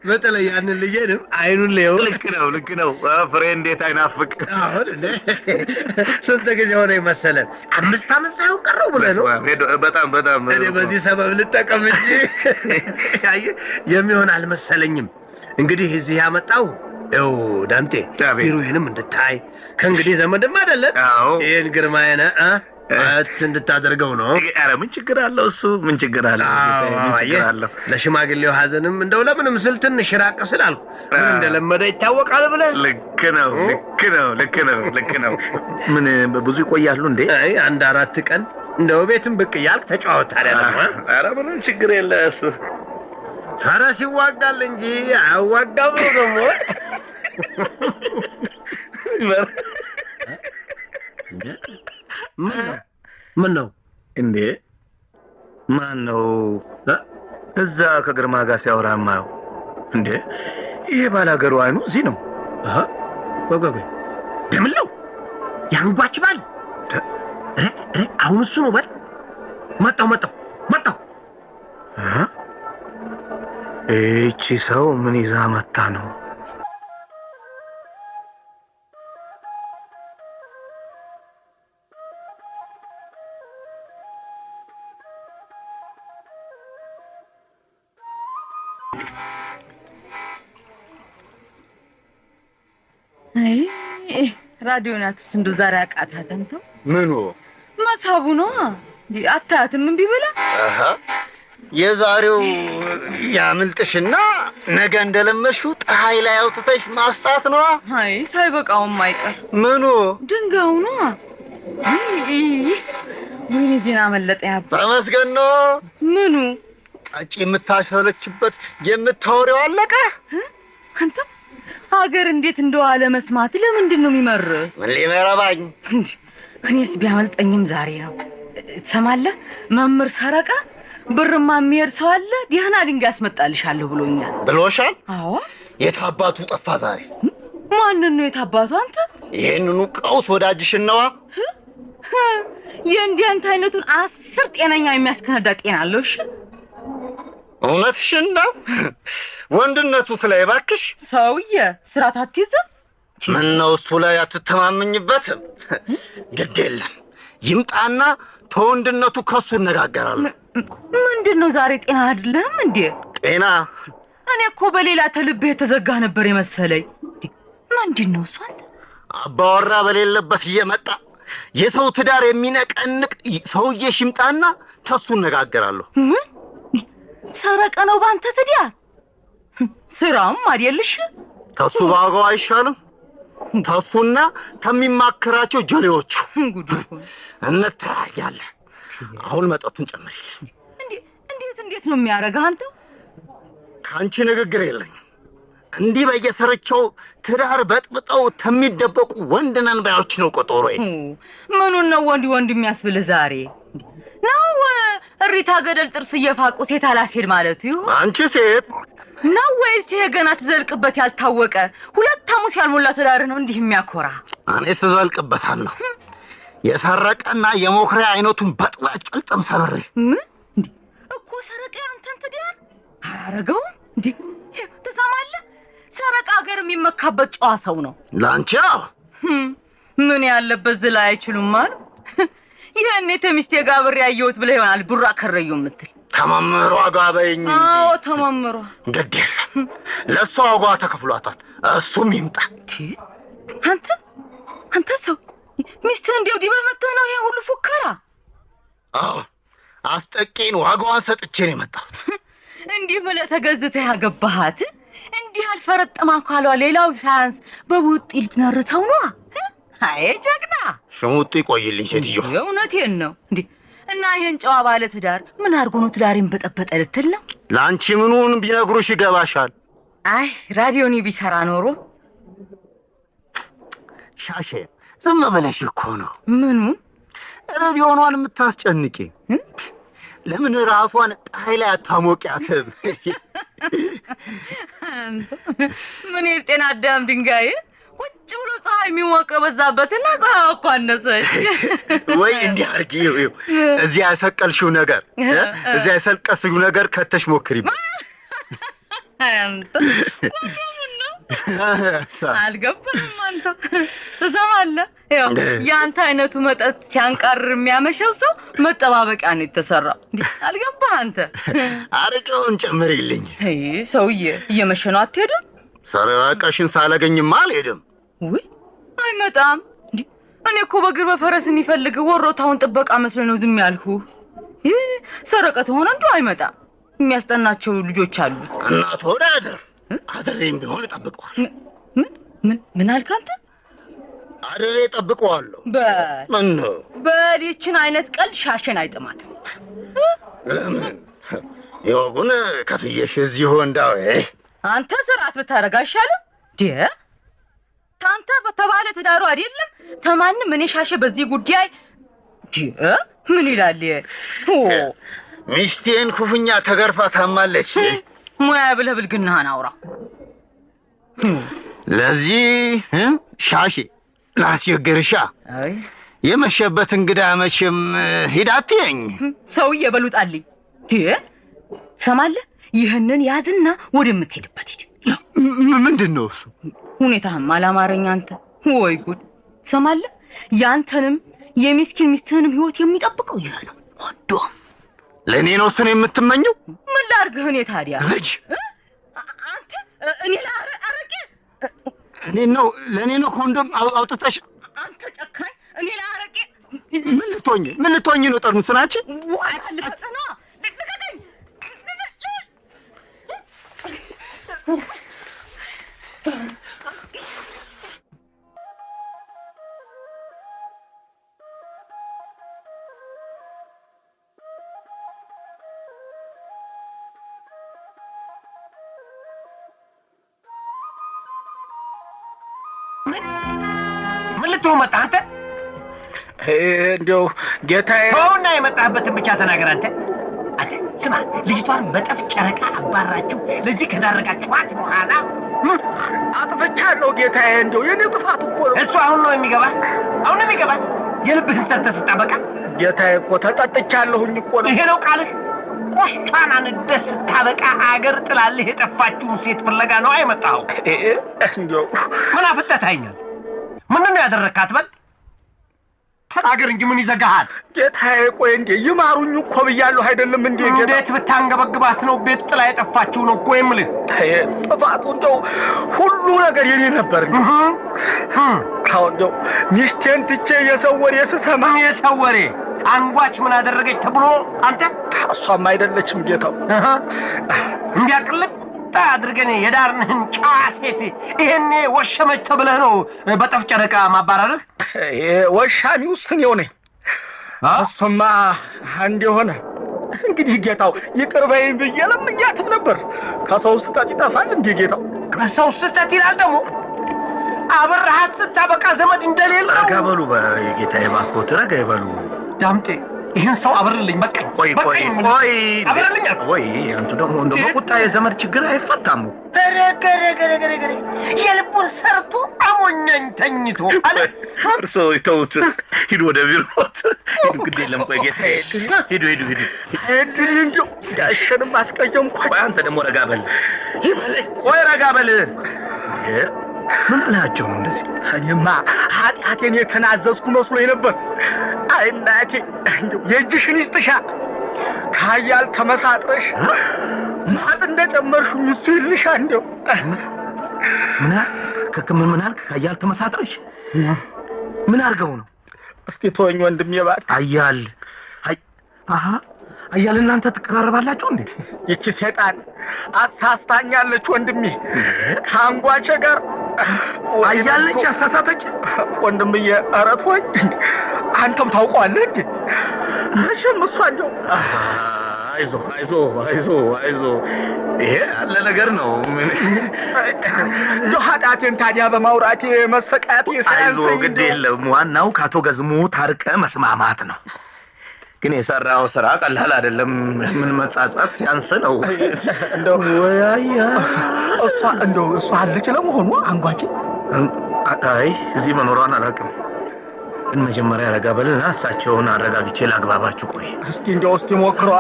በተለይ ያንን ልጄንም አይኑን ሊየው። ልክ ነው። ፍሬ እንዴት አይናፍቅ። አሁን ስንት ጊዜ ሆነ መሰለን? 5 ዓመት ሳይሆን ቀረው ብለህ ነው? በጣም እኔ በዚህ ሰበብ ልጠቀም እንጂ የሚሆን አልመሰለኝም። እንግዲህ እዚህ ያመጣው ይኸው ዳምጤ ቢሮዬንም እንድታይ ከእንግዲህ ዘመድም አይደለም ይህን ግርማዬን እንድታደርገው ነው። ኧረ ምን ችግር አለው? እሱ ምን ችግር አለው? ለሽማግሌው ሀዘንም እንደው ለምንም ስል ትንሽ ራቅ ስላልኩ ምን እንደለመደ ይታወቃል ብለህ። ልክ ነው። ምን ብዙ ይቆያሉ እንዴ? አይ 1-4 ቀን እንደው ቤትም ብቅ እያልክ ተጫወት። ታዲያ ኧረ ምንም ችግር የለ። እሱ ፈረስ ይዋጋል እንጂ አያዋጋም ነው ደግሞ። ምን ነው እንዴ? ማን ነው እዛ ከግርማ ጋር ሲያወራ ማየው? እንዴ ይሄ ባላገሩ አይኑ እዚህ ነው። ቆይ ደምለው ያንጓች ባል አሁን እሱ ነው። በል መጣው። እቺ ሰው ምን ይዛ መጣ ነው? አይ ራዲዮናትስ እንደው ዛሬ አቃታት አንተው ምኑ መሳቡ ነው እንዴ አታያትም እምቢ ብላ የዛሬው ያምልጥሽና ነገ እንደለመሽው ፀሐይ ላይ አውጥተሽ ማስጣት ነው አይ ሳይበቃውም አይቀር ምኑ ድንጋዩ ነው ወይኔ ዜና መለጠ ያባ ተመስገን ነው ምኑ ቀጭ የምታሰለችበት የምታወሪው አለቀ አንተ ሀገር እንዴት እንደዋለ መስማት ለምንድን ነው የሚመር ምን ሊመረባኝ እኔስ ቢያመልጠኝም ዛሬ ነው ትሰማለህ መምህር ሰረቀ ብርማ የሚሄድ ሰው አለ ደህና ድንጋይ ያስመጣልሻለሁ ብሎኛል ብሎሻል አዎ የታባቱ ጠፋ ዛሬ ማንን ነው የታባቱ አንተ ይሄንኑ ቀውስ ወዳጅሽን ነዋ የእንዲያንተ አይነቱን 10 ጤነኛ የሚያስከነዳ ጤና አለው እሺ እውነትሽን ነው ወንድነቱ ላይ ባክሽ ሰውዬ ስራት አትይዝም ምን ነው እሱ ላይ አትተማመኝበትም ግድ የለም ይምጣና ተወንድነቱ ከሱ እነጋገራለሁ ምንድነው ዛሬ ጤና አይደለም እንዴ ጤና እኔ እኮ በሌላ ተልቤ የተዘጋ ነበር የመሰለኝ ምንድነው እሱ አንተ አባወራ በሌለበት እየመጣ የሰው ትዳር የሚነቀንቅ ሰውዬ ሽምጣና ከሱ እነጋገራለሁ ሰረቀ ነው ባንተ ትዳር ስራም አይደልሽ ከሱ ባጋው አይሻልም ታሱና ከሚማከራቸው ጀሌዎቹ እንተያያለን አሁን መጠጡን ጨምሪልኝ እንዴት ነው የሚያረጋህ አንተ ካንቺ ንግግር የለኝ እንዲህ በየሰርቻው ትዳር በጥብጠው ተሚደበቁ ወንድነን ባዮች ነው ቆጦሮይ ምኑን ነው ወንድ የሚያስብልህ ዛሬ ነው እሪታ ገደል ጥርስ እየፋቁ ሴት አላስሄድ ማለት ይሁ አንቺ ሴት ነው ወይስ ይሄ ገና ትዘልቅበት ያልታወቀ ሁለት ሐሙስ ያልሞላ ትዳር ነው እንዲህ የሚያኮራ እኔ ትዘልቅበታለሁ የሰረቀና የሞክሪያ አይነቱን በጥባጭ ቅልጥም ሰብሬ እኮ ሰረቀ አንተን ትዳር አረጋው እንዴ ተሰማለህ ሰረቀ ሀገር የሚመካበት ጨዋ ሰው ነው ላንቺ ምን ያለበት ዝላ አይችሉም ማለት ይሄኔ ተሚስቴ ጋር ብር ያየሁት ብለህ ይሆናል ቡራ ከረዩ የምትል ተማምሮ አጋበኝ አዎ ተማምሮ ግድ የለም ለሷ ዋጋ ተከፍሏታል እሱም ይምጣ አንተ ሰው ሚስትህ እንዲያው ዲበመተህ ነው ይሄ ሁሉ ፉከራ አዎ አስጠቂን ዋጋዋን ሰጥቼ ነው የመጣሁት እንዲህ ብለህ ተገዝተህ ያገባሃት እንዲህ አልፈረጠማ ካሏ ሌላው ሳያንስ በቡጢ ልትነርተው ነው አይ ጀግና ሽሙጥ ይቆይልኝ ሴትዮ እውነቴን ነው እንዴ እና ይሄን ጨዋ ባለ ትዳር ምን አድርጎ ነው ትዳሬን በጠበጠ ልትል ነው ላንቺ ምኑን ቢነግሩሽ ይገባሻል አይ ራዲዮኒ ቢሰራ ኖሮ ሻሼ ዝም ብለሽ እኮ ነው ምኑን ራዲዮኗን የምታስጨንቂ ለምን ራሷን ፀሐይ ላይ አታሞቂያትም ምን የጤና አዳም ድንጋይ ቁጭ ብሎ ፀሐይ የሚሞቀ በዛበትና ፀሐይ እኮ አነሰች ወይ እንዲህ አድርጊ እዚያ ያሰቀልሽው ነገር እዚያ ያሰቀልሽው ነገር ከተሽ ሞክሪ አልገባም አንተ ትሰማለህ ያው ያንተ አይነቱ መጠጥ ሲያንቀር የሚያመሸው ሰው መጠባበቂያ ነው የተሰራው አልገባህ አንተ አረቄውን ጨምሪልኝ ሰውዬ እየመሸ ነው አትሄድም ሰረቀሽን ሳላገኝማ አልሄድም ወይ አይመጣም እኔ እኮ በእግር በፈረስ የሚፈልግ ወሮታውን ጥበቃ መስሎኝ ነው ዝም ያልኩ ሰረቀት ሆነ እንደው አይመጣም የሚያስጠናቸው ልጆች አሉ እናት ወደ አድሬም ቢሆን እጠብቀዋለሁ ምን አልክ አንተ አድሬ እጠብቀዋለሁ ምን በሊችን አይነት ቀልድ ሻሸን አይጥማትም ለምን ይሁን ከፍየሽ እዚሁ እንዳው አንተ ስርዓት ብታረጋ አይሻልም ታንተ በተባለ ትዳሩ አይደለም ተማንም እኔ ሻሸ በዚህ ጉዳይ ምን ይላል ሚስቴን ኩፍኛ ተገርፋ ታማለች ሙያ ብለህ ብልግናህን አውራ ለዚህ ሻሼ ላስቸግርሻ አይ የመሸበት እንግዳ መቼም ሂዳትኝ ሰውዬ በሉጣልኝ ሰማለህ ይህንን ያዝና ወደምትሄድበት ሂድ ምንድነው እሱ ሁኔታህም አላማረኝ አንተ ወይ ጉድ ሰማለህ ያንተንም የሚስኪን ሚስትህንም ህይወት የሚጠብቀው ይሄ ነው ወዶ ለኔ ነው እሱን የምትመኘው ምን ላድርግህ እኔ ታዲያ ልጅ አንተ እኔ ለአረቄ ለእኔ ነው ኮንዶም አውጥተሽ? አንተ ጨካኝ! እኔ ለአረቄ ምን ልትሆኚ ነው? ጠርሙስ ናችን ዋይ ልፈጠና ልቀቀኝ! ምን ልትሆን መጣ አንተ? እንዲያው ጌታዬ ተውና የመጣህበትን ብቻ ተናገር። አንተ ስማ፣ ልጅቷን በጠፍ ጨረቃ አባራችሁ ለዚህ ከዳረጋችኋት በኋላ አጥፍቻለሁ ጌታዬ። እንዲያው የኔ ጥፋት እኮ ነው። እሱ አሁን ነው የሚገባ? አሁን ነው የሚገባ? የልብህን ሰርተህ ስታበቃ ጌታዬ እኮ ተጠጥቻለሁኝ እኮ ነው። ይሄ ነው ቃልህ? ቆሽቷን አንደህ ስታበቃ አገር ጥላልህ የጠፋችውን ሴት ፍለጋ ነው አይመጣኸው? እንዲያው ምን አፍጠታኛል? ምንድን ነው ያደረግካት? በል ተናገር እንጂ ምን ይዘጋሃል? ጌታዬ ቆይ እንዴ ይማሩኝ እኮ ብያለሁ አይደለም እንዴ? እንዴት ብታንገበግባት ነው ቤት ጥላ የጠፋችው ነው እኮ የምልህ። ጥፋቱ እንደው ሁሉ ነገር የኔ ነበር። አሁን እንደው ሚስቴን ትቼ የሰው ወሬ ስሰማ የሰው ወሬ አንጓች ምን አደረገች ተብሎ አንተ? እሷም አይደለችም ጌታው። እንዲያቅልጥ አድርገን የዳርንህን ጨዋ ሴት ይሄኔ ወሸመች ተብለህ ነው በጠፍ ጨረቃ ማባረርህ? ወሻሚው እኔው ነኝ። እሱማ አንድ የሆነ እንግዲህ ጌታው ይቅር በይኝ ብዬ ለምኛትም ነበር። ከሰው ስህተት ይጠፋል እንዴ ጌታው? ከሰው ስህተት ይላል ደግሞ። አብረሃት ስታበቃ ዘመድ እንደሌለ ረጋ በሉ ጌታዬ፣ እባክዎት ረጋ ይበሉ። ዳምጤ ይህን ሰው አብርልኝ። በቃ ቆይ አብርልኝ። ቆይ አንቱ ደግሞ እንደው በቁጣ የዘመድ ችግር አይፈታም። ገረ የልቡን ሰርቶ አሞኛኝ ተኝቶ አለ። እርሶ ይተውት፣ ሂዱ ወደ ቢሮት ሂዱ። ግድ የለም ቆይ ጌታዬ፣ ሂዱ እንደው ዳሸንም አስቀየምኳት። ቆይ አንተ ደግሞ ረጋ በል ይበለኝ። ቆይ ረጋ በል። ምን ብላቸው ነው እንደዚህ? እኔማ ኃጢአቴን የተናዘዝኩ መስሎኝ ነበር። አይ እናቴ እንደው የእጅሽን ይስጥሻ። ካያል ተመሳጥረሽ ማጥ እንደጨመርሽኝ እሱ ይልሻ። እንደው ምን አልክ? ካያል ተመሳጥረሽ ምን አድርገው ነው? እስቲ ተወኝ ወንድሜ እባክህ። አያል እናንተ ትቀራረባላችሁ እንዴ? ይቺ ሰይጣን አሳስታኛለች ወንድሜ። ከአንጓቼ ጋር አያለች አሳሳተች ወንድምዬ። ኧረ ተወኝ። አንተም ታውቀዋለህ እንዴ? መቼም እሷ እንደው አይዞህ ይሄ ያለ ነገር ነው። ምን እንደው ኃጢአቴን ታዲያ በማውራቴ መሰቃየቴ አይዞህ፣ ግድ የለም። ዋናው ከአቶ ገዝሙ ታርቀ መስማማት ነው። ግን የሰራው ስራ ቀላል አይደለም። ምን መጻጻት ሲያንስ ነው። እንደው እሷ አለች ለመሆኑ አንጓቼ? አይ እዚህ መኖሯን አላውቅም። ግን መጀመሪያ ረጋ በልና እሳቸውን አረጋግቼ ላግባባችሁ። ቆይ እስቲ ሞክረዋ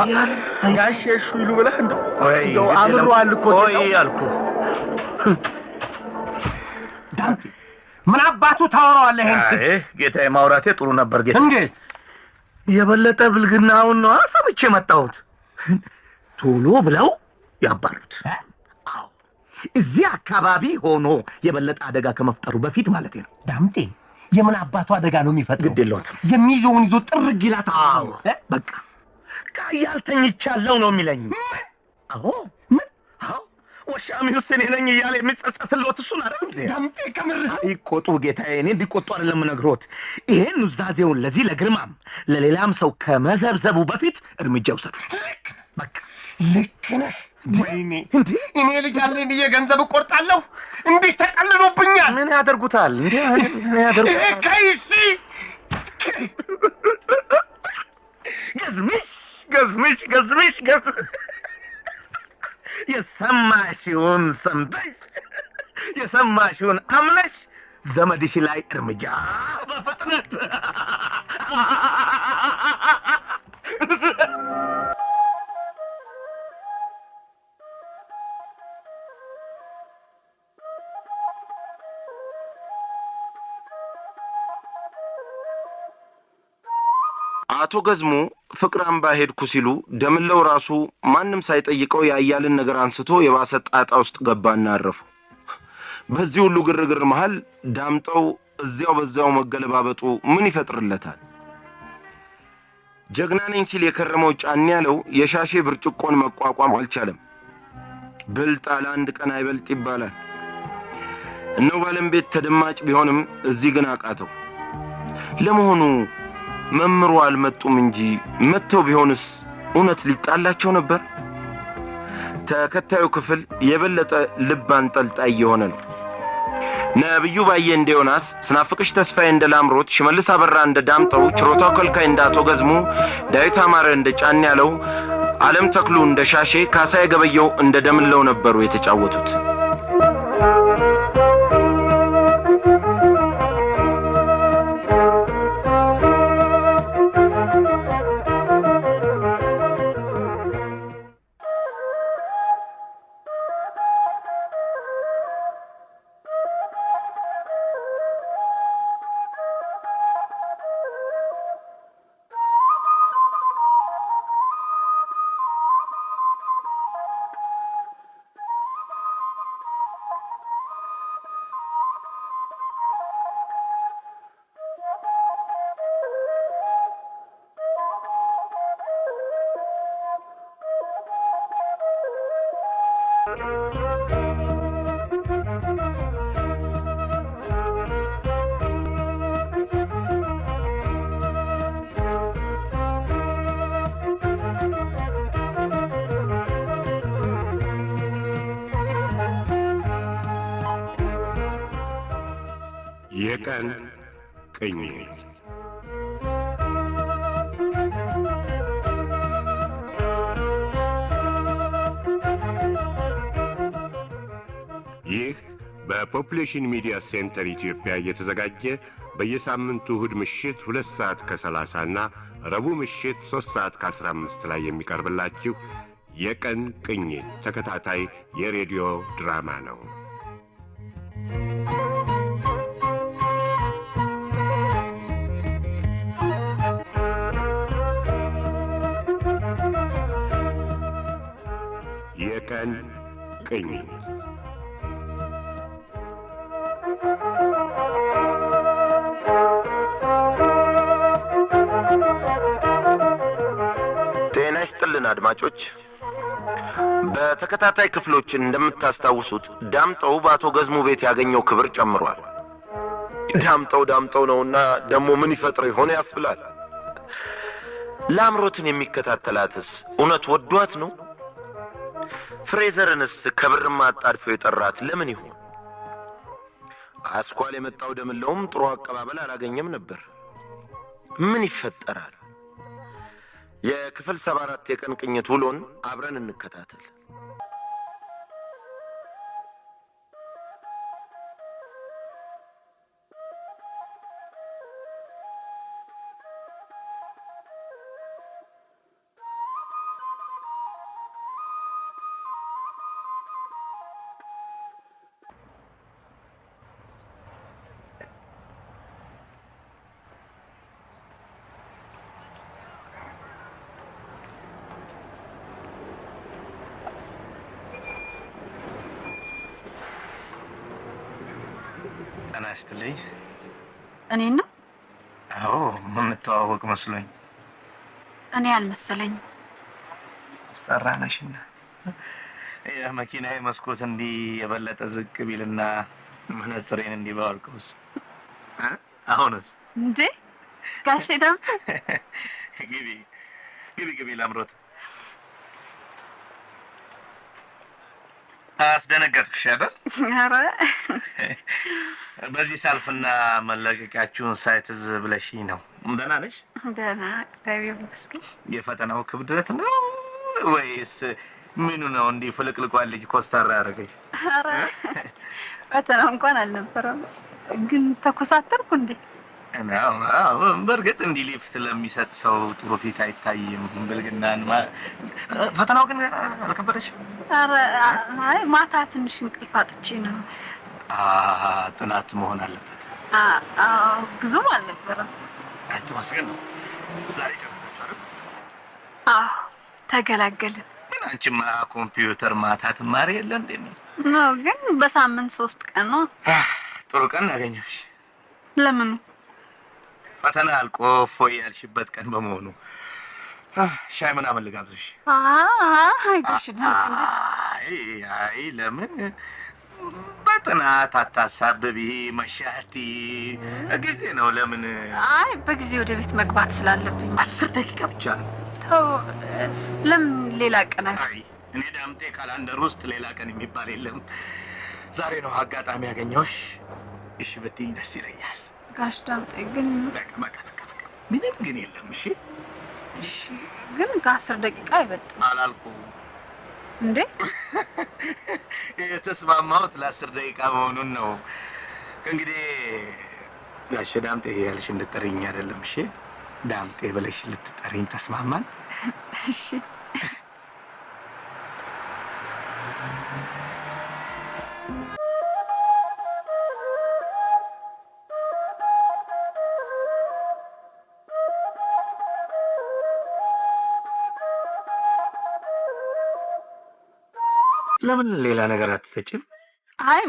ጋሼ እሺ ይሉ ብለህ እንደው አምሯል እኮ። ቆይ አልኩህ። ዳምጤ ምን አባቱ ታወራዋለህ? ይሄን ጌታዬ ማውራቴ ጥሩ ነበር ጌታ። እንዴት የበለጠ ብልግናውን ነው አሰብቼ መጣሁት። ቶሎ ብለው ያባሉት። አዎ እዚህ አካባቢ ሆኖ የበለጠ አደጋ ከመፍጠሩ በፊት ማለት ነው። ዳምጤ የምን አባቱ አደጋ ነው የሚፈጥረው? ግድ የለውም። የሚይዘውን ይዞ ጥርግ ይላታ። አዎ በቃ ካያል ተኝቻለሁ ነው የሚለኝ። አዎ ምን? አዎ ወሻሚው እኔ ነኝ እያለ የሚጸጸትልዎት እሱን አይደል እንዴ? ዳምጤ ከምርህ ይቆጡ ጌታዬ። እኔ እንዲቆጡ አይደለም ነግሮት። ይሄን ኑዛዜውን ለዚህ ለግርማም ለሌላም ሰው ከመዘብዘቡ በፊት እርምጃ ውሰዱ። በቃ ልክ ነህ። ወይኔ እኔ ልጅ አለኝ ብዬ ገንዘብ እቆርጣለሁ። እንዴት ተቀልሎብኛል። ምን ያደርጉታል እንዴ? ምን ያደርጉታል? ከይሲ ገዝምሽ የሰማሽውን ሰምተሽ የሰማሽውን አምነሽ ዘመድሽ ላይ እርምጃ በፍጥነት። አቶ ገዝሙ ፍቅር አምባ ሄድኩ ሲሉ ደምለው ራሱ ማንም ሳይጠይቀው ያያልን ነገር አንስቶ የባሰ ጣጣ ውስጥ ገባና አረፉ። በዚህ ሁሉ ግርግር መሃል ዳምጠው እዚያው በዛው መገለባበጡ ምን ይፈጥርለታል? ጀግና ነኝ ሲል የከረመው ጫን ያለው የሻሼ ብርጭቆን መቋቋም አልቻለም። ብልጥ አለ አንድ ቀን አይበልጥ ይባላል። እነው ባለምቤት ተደማጭ ቢሆንም እዚህ ግን አቃተው። ለመሆኑ መምሩ አልመጡም እንጂ መተው ቢሆንስ እውነት ሊጣላቸው ነበር? ተከታዩ ክፍል የበለጠ ልብ አንጠልጣይ የሆነ ነው። ነብዩ ባየ እንደ ዮናስ፣ ስናፍቅሽ ተስፋዬ እንደ ላምሮት፣ ሽመልስ አበራ እንደ ዳምጠው፣ ችሮታው ከልካይ እንደ አቶ ገዝሙ፣ ዳዊት አማረ እንደ ጫን ያለው፣ ዓለም ተክሉ እንደ ሻሼ፣ ካሳዬ ገበየው እንደ ደምለው ነበሩ የተጫወቱት። የቀን ቅኝት ይህ በፖፑሌሽን ሚዲያ ሴንተር ኢትዮጵያ እየተዘጋጀ በየሳምንቱ እሁድ ምሽት 2 ሰዓት ከ30 እና ረቡዕ ምሽት 3 ሰዓት ከ15 ላይ የሚቀርብላችሁ የቀን ቅኝት ተከታታይ የሬዲዮ ድራማ ነው። የቀን ቅኝት ጤና ይስጥልን አድማጮች። በተከታታይ ክፍሎችን እንደምታስታውሱት ዳምጠው በአቶ ገዝሙ ቤት ያገኘው ክብር ጨምሯል። ዳምጠው ነውና ደግሞ ምን ይፈጥር ይሆን ያስብላል። ላምሮትን የሚከታተላትስ እውነት ወዷት ነው? ፍሬዘርንስ ከብርማ አጣድፎ የጠራት ለምን ይሆን? አስኳል የመጣው ደምለውም ጥሩ አቀባበል አላገኘም ነበር። ምን ይፈጠራል? የክፍል 74 የቀን ቅኝት ውሎን አብረን እንከታተል። አናስተልኝ እኔን ነው? አዎ የምንተዋወቅ መስሎኝ። እኔ አልመሰለኝ። አስጠራነሽና የመኪናዬ መስኮት እንዲህ የበለጠ ዝቅ ቢልና መነጽሬን እንዲህ ባወልቀውስ? አሁንስ እንዴ ጋሼ ደም ግቢ ላምሮት። አስደነገጥኩሽ አይደል? ኧረ በዚህ ሳልፍና መለቀቂያችሁን ሳይትዝ ብለሽኝ ነው። ደህና ነሽ? ደህና እግዚአብሔር ይመስገን። የፈተናው ክብደት ነው ወይስ ምኑ ነው እንዲህ ፍልቅልቋል ልጅ ኮስታራ ያደረገኝ? ኧረ ፈተናው እንኳን አልነበረም፣ ግን ተኮሳተርኩ እንዴ? አዎ በእርግጥ እንዲህ ሊፍ ስለሚሰጥ ሰው ጥሩ ፊት አይታይም። ብልግናን ፈተናው ግን አልከበደሽም? ኧረ አይ ማታ ትንሽ እንቅልፍ አጥቼ ነው። ጥናት መሆን አለበት። ብዙም አልነበረም። አንቺ ማስገን ነው ዛሬ ጨርሳችሁ አይደል? ተገላገልን። ግን አንቺማ ኮምፒውተር ማታ ትማሪ የለ እንዴ? ነው ግን በሳምንት 3 ቀን ነው። ጥሩ ቀን አገኘሽ። ለምን? ፈተና አልቆ ፎይ ያልሽበት ቀን በመሆኑ ሻይ ምናምን ልጋብዝሽ? አይ ለምን በጥናት አታሳብቢ፣ መሻቲ ጊዜ ነው። ለምን? አይ በጊዜ ወደ ቤት መግባት ስላለብኝ 10 ደቂቃ ብቻ ነው። ተው፣ ለምን ሌላ ቀን? አይ እኔ ዳምጤ ካላንደር ውስጥ ሌላ ቀን የሚባል የለም። ዛሬ ነው አጋጣሚ ያገኘሁሽ። እሺ ብትይኝ ደስ ይለኛል። ጋሽ ዳምጤ ግን በቃ ምንም ግን የለም። እሺ ግን ከ10 ደቂቃ አይበልጥም አላልኩም እንዴ? የተስማማሁት ለ10 ደቂቃ መሆኑን ነው። እንግዲህ ጋሽ ዳምጤ ያልሽ እንድትጠሪኝ አይደለም። እሺ ዳምጤ ብለሽ ልትጠሪኝ ተስማማን? እሺ ለምን ሌላ ነገር አትጠጪም? አይ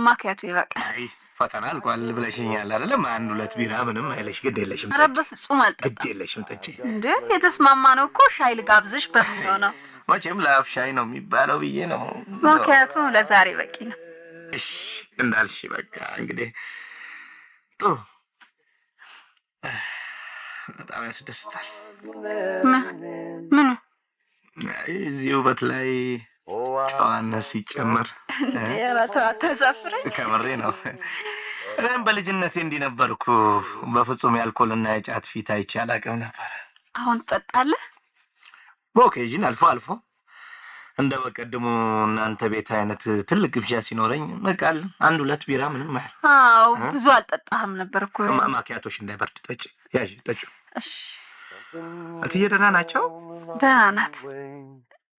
ማኪያቱ ይበቃል። አይ ፈተና አልቋል ብለሽኛል አይደለም? 1-2 ቢራ ምንም አይለሽ። ግድ የለሽም። ኧረ በፍጹም አልጠጣም። ግድ የለሽም ጠጪ። እንዴ የተስማማነው እኮ ሻይ ልጋብዝሽ በሚለው ነው። መቼም ለአፍ ሻይ ነው የሚባለው ብዬ ነው። ማኪያቱ ለዛሬ በቂ ነው። እሺ እንዳልሽ በቃ እንግዲህ ጥሩ። በጣም ያስደስታል። ምኑ? እዚህ ውበት ላይ ጨዋነት ሲጨመር ተዛፍረኝ። ከምሬ ነው። እኔም በልጅነቴ እንዲህ ነበርኩ። በፍጹም የአልኮልና የጫት ፊት አይቼ አላውቅም ነበር። አሁን ትጠጣለህ? በኦኬዥን አልፎ አልፎ እንደ በቀድሞ እናንተ ቤት አይነት ትልቅ ግብዣ ሲኖረኝ መቃል 1-2 ቢራ ምንም አይደል። አዎ ብዙ አልጠጣህም ነበር እኮ። ማኪያቶሽ እንዳይበርድ ጠጪ። ያዥ ጠጪ። እሺ እትዬ ደህና ናቸው? ደህና ናት።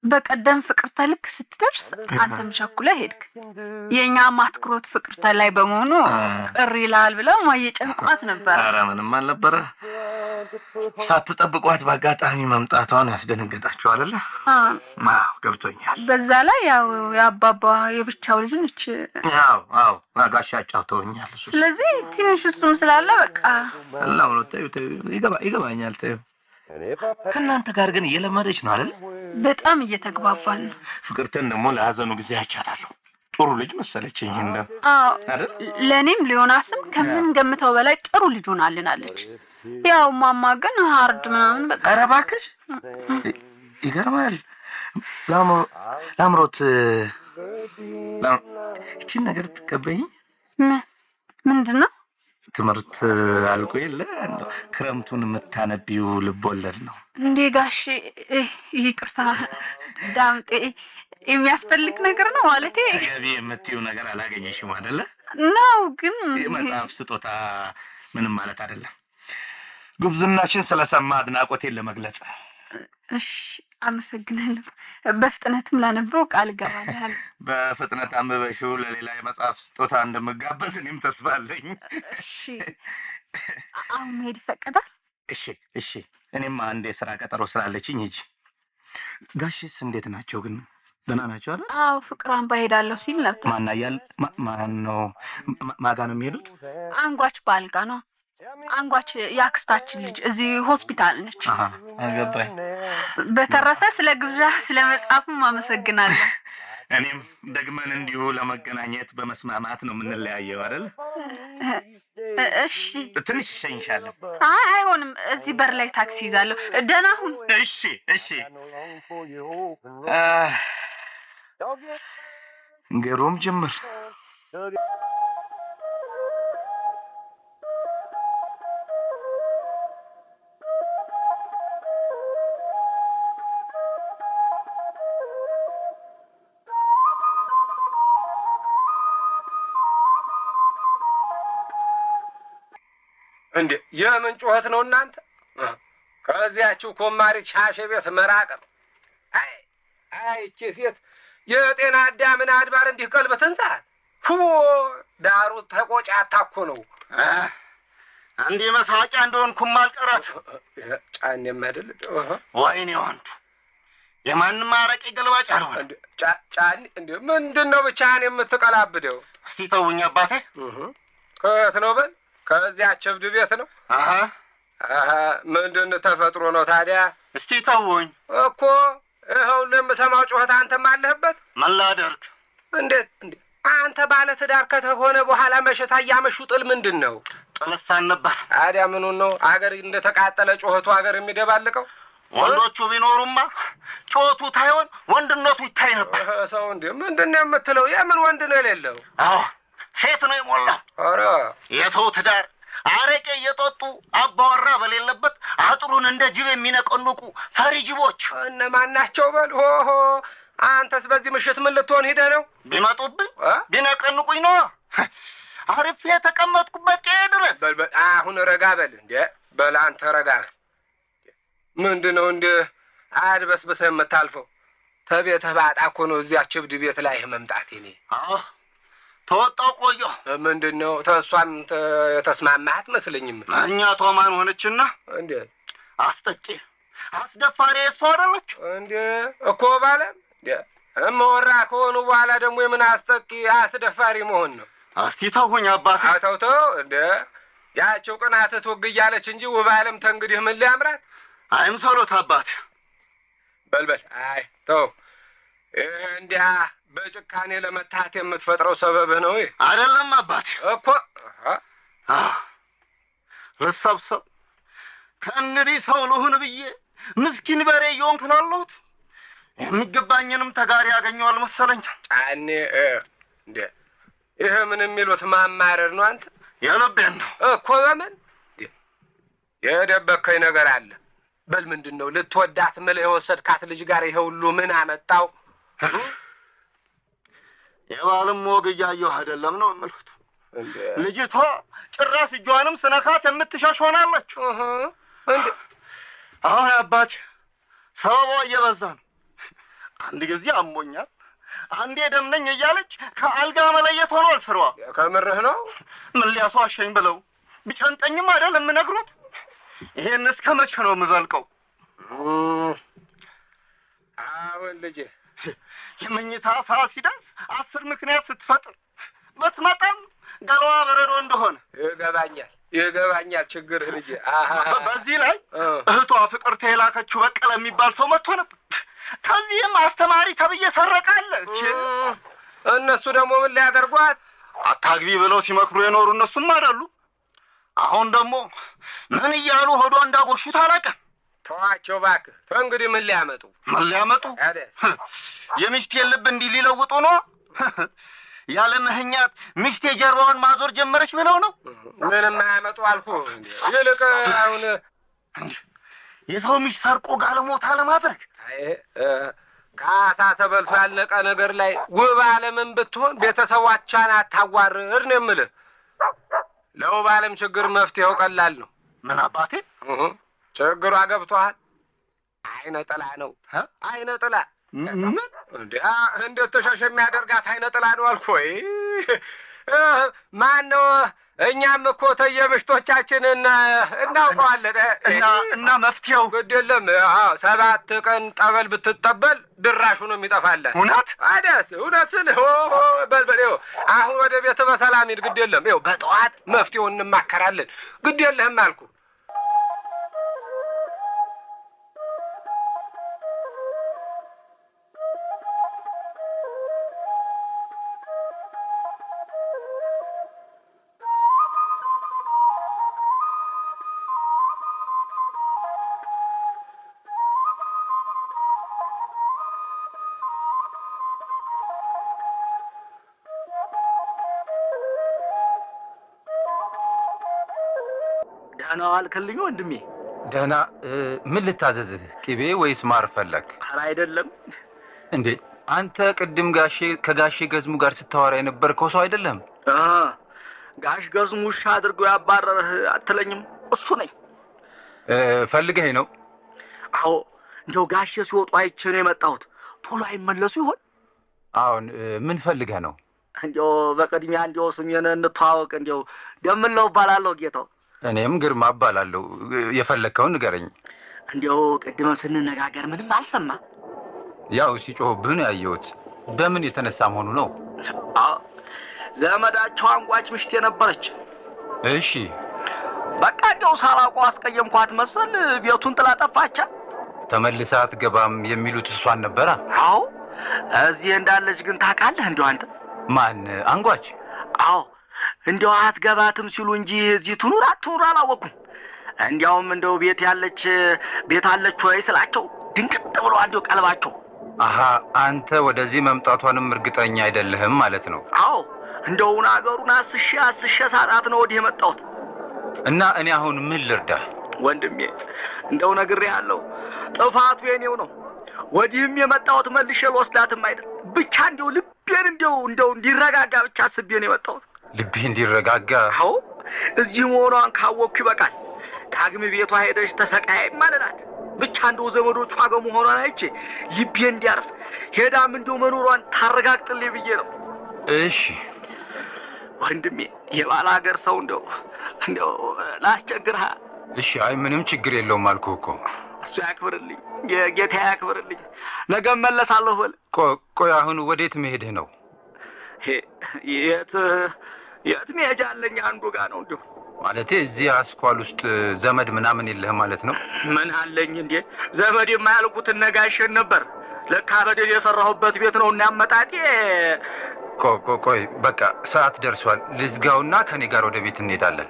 በቀደም ፍቅርተ ልክ ስትደርስ አንተም ቸኩለህ ሄድክ። የኛ ማትኩሮት ፍቅርተ ላይ በመሆኑ ቅር ይላል ብለው ማየጨንቋት ነበር። ኧረ ምንም አልነበረ። ሳትጠብቋት በአጋጣሚ መምጣቷን ያስደነገጣችሁ አይደለ? አዎ ገብቶኛል። በዛ ላይ ያው የአባባ የብቻው ልጅ ነች። አዎ ጋሻ አጫውተውኛል። ስለዚህ ትንሽ እሱም ስላለ በቃ አላህ ነው። ይገባኛል። ተይው። ከእናንተ ጋር ግን እየለመደች ነው አይደል? በጣም እየተግባባን ነው። ፍቅርተን ደግሞ ለሀዘኑ ጊዜ አይቻታለሁ። ጥሩ ልጅ መሰለችኝ። እንደው አይደል? ለእኔም ሊዮናስም ከምን ገምተው በላይ ጥሩ ልጅ ሆናልናለች። ያው ማማ ግን ሃርድ ምናምን በቃ። ኧረ እባክሽ ይገርማል። ላምሮት እቺን ነገር ትቀበይኝ? ምንድን ነው? ትምህርት አልቆ የለ ክረምቱን የምታነቢው ልቦለድ ነው እንዴ? ጋሽ ይቅርታ ዳምጤ፣ የሚያስፈልግ ነገር ነው ማለቴ። ገቢ የምትይው ነገር አላገኘሽም አይደለ? ነው ግን የመጽሐፍ ስጦታ ምንም ማለት አይደለም። ጉብዝናችን ስለሰማ አድናቆቴን ለመግለጽ። እሺ አመሰግናለሁ። በፍጥነትም ላነበው ቃል እገባለሁ። በፍጥነት አንብበሽው ለሌላ የመጽሐፍ ስጦታ እንደምጋበዝ እኔም ተስፋ አለኝ። እሺ አሁን መሄድ ይፈቀዳል? እሺ እኔም አንድ የሥራ ቀጠሮ ስላለችኝ ሂጂ። ጋሽስ እንዴት ናቸው ግን? ደህና ናቸው አይደል? አዎ ፍቅር አምባ ሄዳለሁ ሲል ነበር። ማን ነው? ማጋ ነው የሚሄዱት? አንጓች ባልጋ ነው። አንጓች የአክስታችን ልጅ እዚህ ሆስፒታል ነች። አገባኝ። በተረፈ ስለ ግብዣ ስለ መጽሐፉም አመሰግናለሁ። እኔም ደግመን እንዲሁ ለመገናኘት በመስማማት ነው የምንለያየው አይደል? እሺ ትንሽ እሸኝሻለሁ። አይሆንም፣ እዚህ በር ላይ ታክሲ ይዛለሁ። ደህና ሁን። እሺ ግሩም ጅምር። እንዴ የምን ጩኸት ነው እናንተ? ከዚያችሁ ኮማሪት ሻሸ ቤት መራቅ ነው። አይ እቺ ሴት የጤና አዳምን አድባር እንዲህ ቀልብ ትንሳት። ዳሩ ተቆጫታ እኮ ነው። እንዲህ መሳቂያ እንደሆንኩም አልቀረት። ጫኔም አይደል? ወይኔ ወንዱ የማንም አረቄ ገልባጭ አልሆነ። ጫኒ እንዴ ምንድን ነው ብቻህን የምትቀላብደው? እስቲ ተውኝ አባቴ። ከየት ነው በል? ከዚያ ቸብድ ቤት ነው። ምንድን ተፈጥሮ ነው ታዲያ? እስቲ ተውኝ እኮ ይኸው ለምሰማው ጩኸት አንተም አለህበት። ምን ላደርግ? እንዴት እንዴ አንተ ባለ ትዳር ከተሆነ በኋላ መሸታ እያመሹ ጥል ምንድን ነው? ጥልሳን ነበር። ታዲያ ምኑን ነው አገር እንደተቃጠለ ጩኸቱ አገር የሚደባልቀው? ወንዶቹ ቢኖሩማ ጩኸቱ ታይሆን ወንድነቱ ይታይ ነበር። ሰው እንዴ ምንድን ነው የምትለው? የምን ወንድ ነው የሌለው? አዎ ሴት ነው የሞላው። ኧረ የሰው ትዳር አረቄ እየጠጡ አባወራ በሌለበት አጥሩን እንደ ጅብ የሚነቀንቁ ፈሪ ጅቦች እነማን ናቸው? በል ሆሆ አንተስ በዚህ ምሽት ምን ልትሆን ሂደህ ነው? ቢመጡብኝ ቢነቀንቁኝ ነው አርፌ የተቀመጥኩበት ድረስ። በል አሁን ረጋ በል እንዴ። በል አንተ ረጋ። ምንድን ነው እንደ አድበስብሰህ የምታልፈው? ተቤትህ ባጣ እኮ ነው እዚያ ችብድ ቤት ላይ መምጣቴ። እኔ ተወጣው ቆየሁ። ምንድን ነው ተሷም የተስማማህ አትመስለኝም። እኛቷ ማን ሆነችና እንዴ አስጠቂ አስደፋሪ እሷ አይደለች እንዴ? እኮ ባለም እንዴ እመወራ ከሆኑ በኋላ ደግሞ የምን አስጠቂ አስደፋሪ መሆን ነው? እስቲ ተውኝ አባቴ። ተው እንዴ ያቸው ቅናትህ ትወግ እያለች እንጂ ውብ አለም ተንግዲህ ምን ሊያምራት አይምሰሎት አባቴ። በልበል አይ ተው። እንዲያ በጭካኔ ለመታት የምትፈጥረው ሰበብህ ነው አይደለም አባቴ? እኮ ልሰብሰብ ከእንግዲህ ሰው ልሁን ብዬ ምስኪን በሬ እየሆንክ ነው ያለሁት። የሚገባኝንም ተጋሪ ያገኘዋል መሰለኝ። ጫኔ እንዴ ይሄ ምን የሚሉት ማማረር ነው? አንተ የልቤን ነው እኮ። በምን የደበከኝ ነገር አለ? በል ምንድን ነው? ልትወዳት ምልህ የወሰድካት ልጅ ጋር ይሄ ሁሉ ምን አመጣው? የባልም ወግ እያየሁ አይደለም ነው የምልሁት። ልጅቷ ጭራሽ እጇንም ስነካት የምትሸሽ ሆናለች። እንዴ አሁን አባቴ ሰበቧ እየበዛ ነው። አንድ ጊዜ አሞኛል፣ አንዴ ደም ነኝ እያለች ከአልጋ መለየት ሆኗል ስራዋ። ከምርህ ነው? ምን ሊያስዋሸኝ ብለው ቢጨንጠኝም አይደል የምነግሮት። ይሄን እስከ መቼ ነው የምዘልቀው? አሁን ልጄ የመኝታ ሰዓት ሲደርስ 10 ምክንያት ስትፈጥር በትመጣም ገለዋ በረዶ እንደሆነ ይገባኛል ችግርህ ልጄ። በዚህ ላይ እህቷ ፍቅርተ የላከችው በቀለ የሚባል ሰው መጥቶ ነበር። ከዚህም አስተማሪ ተብዬ ሰረቃለች። እነሱ ደግሞ ምን ሊያደርጓት? አታግቢ ብለው ሲመክሩ የኖሩ እነሱም አይደሉ። አሁን ደግሞ ምን እያሉ ሆዷ እንዳጎሹት አላውቅም። ተዋቸው እባክህ። እንግዲህ ምን ሊያመጡ የሚስቴን ልብ እንዲህ ሊለውጡ ነው? ያለ መህኛት ሚስቴ ጀርባዋን ማዞር ጀመረች ብለው ነው? ምንም አያመጡ አልኩህ። ይልቅ አሁን የሰው ሚስት ሰርቆ ጋለሞታ ለማድረግ ካሳ ተበልቶ ያለቀ ነገር ላይ ውብ አለምን ብትሆን ቤተሰቦቿን አታዋርድ ነው የምልህ። ለውብ አለም ችግር መፍትሄው ቀላል ነው። ምን አባቴ? ችግሯ ገብቶሃል? አይነ ጥላ ነው። አይነ ጥላ ምን እንዴት ተሻሸ የሚያደርጋት አይነ ጥላ ነው አልኩህ። ማን ነው? እኛም እኮ ተየምሽቶቻችንን እናውቀዋለን። እና መፍትሄው ግድ የለም 7 ቀን ጠበል ብትጠበል ድራሹ ነው የሚጠፋለን። እውነት አደስ እውነትን በልበሌው። አሁን ወደ ቤት በሰላም ሂድ። ግድ የለም ይኸው በጠዋት መፍትሄውን እንማከራለን። ግድ የለህም አልኩህ። ደህና ዋልክልኝ ወንድሜ? ደህና። ምን ልታዘዝህ? ቅቤ ወይስ ማር ፈለግ? ኧረ አይደለም። እንዴ አንተ ቅድም ከጋሼ ገዝሙ ጋር ስታወራ የነበርከው ሰው አይደለም? ጋሽ ገዝሙ ውሻ አድርገው ያባረረህ አትለኝም? እሱ ነኝ። ፈልገኝ ነው? አዎ፣ እንደው ጋሼ ሲወጡ አይቼ ነው የመጣሁት። ቶሎ አይመለሱ ይሆን? አሁን ምን ፈልገህ ነው? እንደው በቅድሚያ እንደው ስሜን እንተዋወቅ። እንደው ደምለው እባላለሁ ጌታው። እኔም ግርማ እባላለሁ። የፈለግከውን ንገረኝ። እንደው ቅድም ስንነጋገር ምንም አልሰማ? ያው ሲጮህብህ ነው ያየሁት። በምን የተነሳ መሆኑ ነው? ዘመዳቸው አንጓች ምሽት የነበረች። እሺ በቃ እንደው ሳላውቀው አስቀየምኳት መሰል ቤቱን ጥላ ጠፋቻ። ተመልሳ አትገባም የሚሉት እሷን ነበራ? አዎ እዚህ እንዳለች ግን ታውቃለህ? እንደው አንተ ማን አንጓች? አዎ እንደው አትገባትም ሲሉ እንጂ እዚህ ትኑር አትኑር አላወኩም። እንዲያውም እንደው ቤት አለች ወይ ስላቸው ድንቅጥ ብሎ አንዴው ቀልባቸው። አሃ አንተ ወደዚህ መምጣቷንም እርግጠኛ አይደለህም ማለት ነው? አዎ እንደው አገሩን አስሼ ሳጣት ነው ወዲህ የመጣሁት። እና እኔ አሁን ምን ልርዳህ? ወንድሜ እንደው ነግሬሃለሁ፣ ጥፋቱ የኔው ነው። ወዲህም የመጣሁት መልሼ ልወስዳትም አይደል፣ ብቻ እንደው ልቤን እንደው እንዲረጋጋ ብቻ አስቤ ነው የመጣሁት። ልቤ እንዲረጋጋ? አዎ እዚህ መሆኗን ካወቅኩ ይበቃል። ዳግም ቤቷ ሄደሽ ተሰቃይ ማለላት ብቻ እንደው ዘመዶቿ ጋር መሆኗን አይቼ ልቤ እንዲያርፍ ሄዳም እንደው መኖሯን ታረጋግጥልኝ ብዬ ነው። እሺ ወንድሜ የባለ ሀገር ሰው እንደው ላስቸግርህ። እሺ አይ ምንም ችግር የለውም አልኩህ እኮ። እሱ ያክብርልኝ፣ ጌታ ያክብርልኝ። ነገ መለሳለሁ በል። ቆይ አሁን ወዴት መሄድህ ነው? የት መሄጃ አለኝ? አንዱ ጋር ነው እንደው ማለቴ እዚህ አስኳል ውስጥ ዘመድ ምናምን የለህም ማለት ነው? ምን አለኝ እንዴ ዘመድ የማያልቁትን ነጋሽን ነበር። ለካ በደል የሰራሁበት ቤት ነው እና አመጣጤ። ቆይ በቃ ሰዓት ደርሷል። ልዝጋውና ከኔ ጋር ወደ ቤት እንሄዳለን።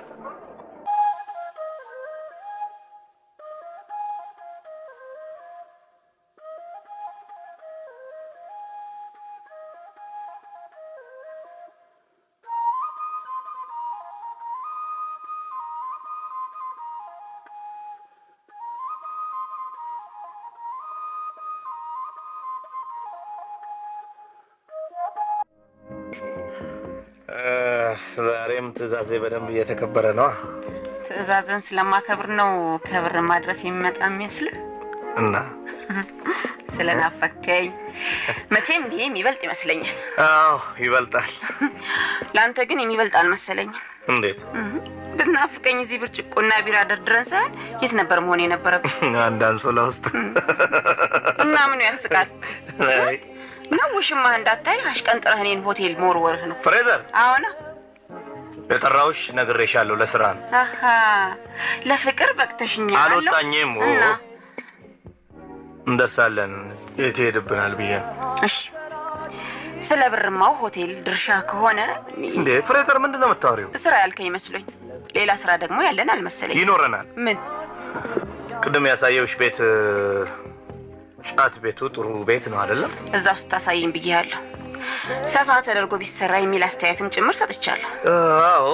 ዛሬም ትዕዛዜ በደንብ እየተከበረ ነው። ትዕዛዝን ስለማከብር ነው ከብር ማድረስ የሚመጣ የሚመስልህ? እና ስለናፈከኝ መቼም ይሄ የሚበልጥ ይመስለኛል። አዎ ይበልጣል። ለአንተ ግን የሚበልጥ አልመሰለኝም። እንዴት? ብትናፍቀኝ እዚህ ብርጭቆና ቢራ ደርድረን ሳይሆን የት ነበር መሆን የነበረብህ? አንድ አንሶላ ውስጥ። እና ምኑ ያስቃል? ነው ውሽማህ እንዳታይ አሽቀንጥረህ እኔን ሆቴል መወርወርህ ነው? ፍሬዘር። አዎና የጠራሁሽ ነግሬሻለሁ፣ ለስራ ነው። አሃ ለፍቅር በቅተሽኛል። አልወጣኝም። እና እንደሳለን የት ሄድብናል ብዬ። እሺ ስለ ብርማው ሆቴል ድርሻ ከሆነ እንዴ ፍሬዘር ምንድን ነው የምታወሪው? ስራ ያልከኝ መስሎኝ። ሌላ ስራ ደግሞ ያለን አልመሰለኝ። ይኖረናል። ምን? ቅድም ያሳየውሽ ቤት ጫት ቤቱ ጥሩ ቤት ነው አይደለም? እዛ ውስጥ ታሳይኝ ብዬሃለሁ። ሰፋ ተደርጎ ቢሰራ የሚል አስተያየትም ጭምር ሰጥቻለሁ። አዎ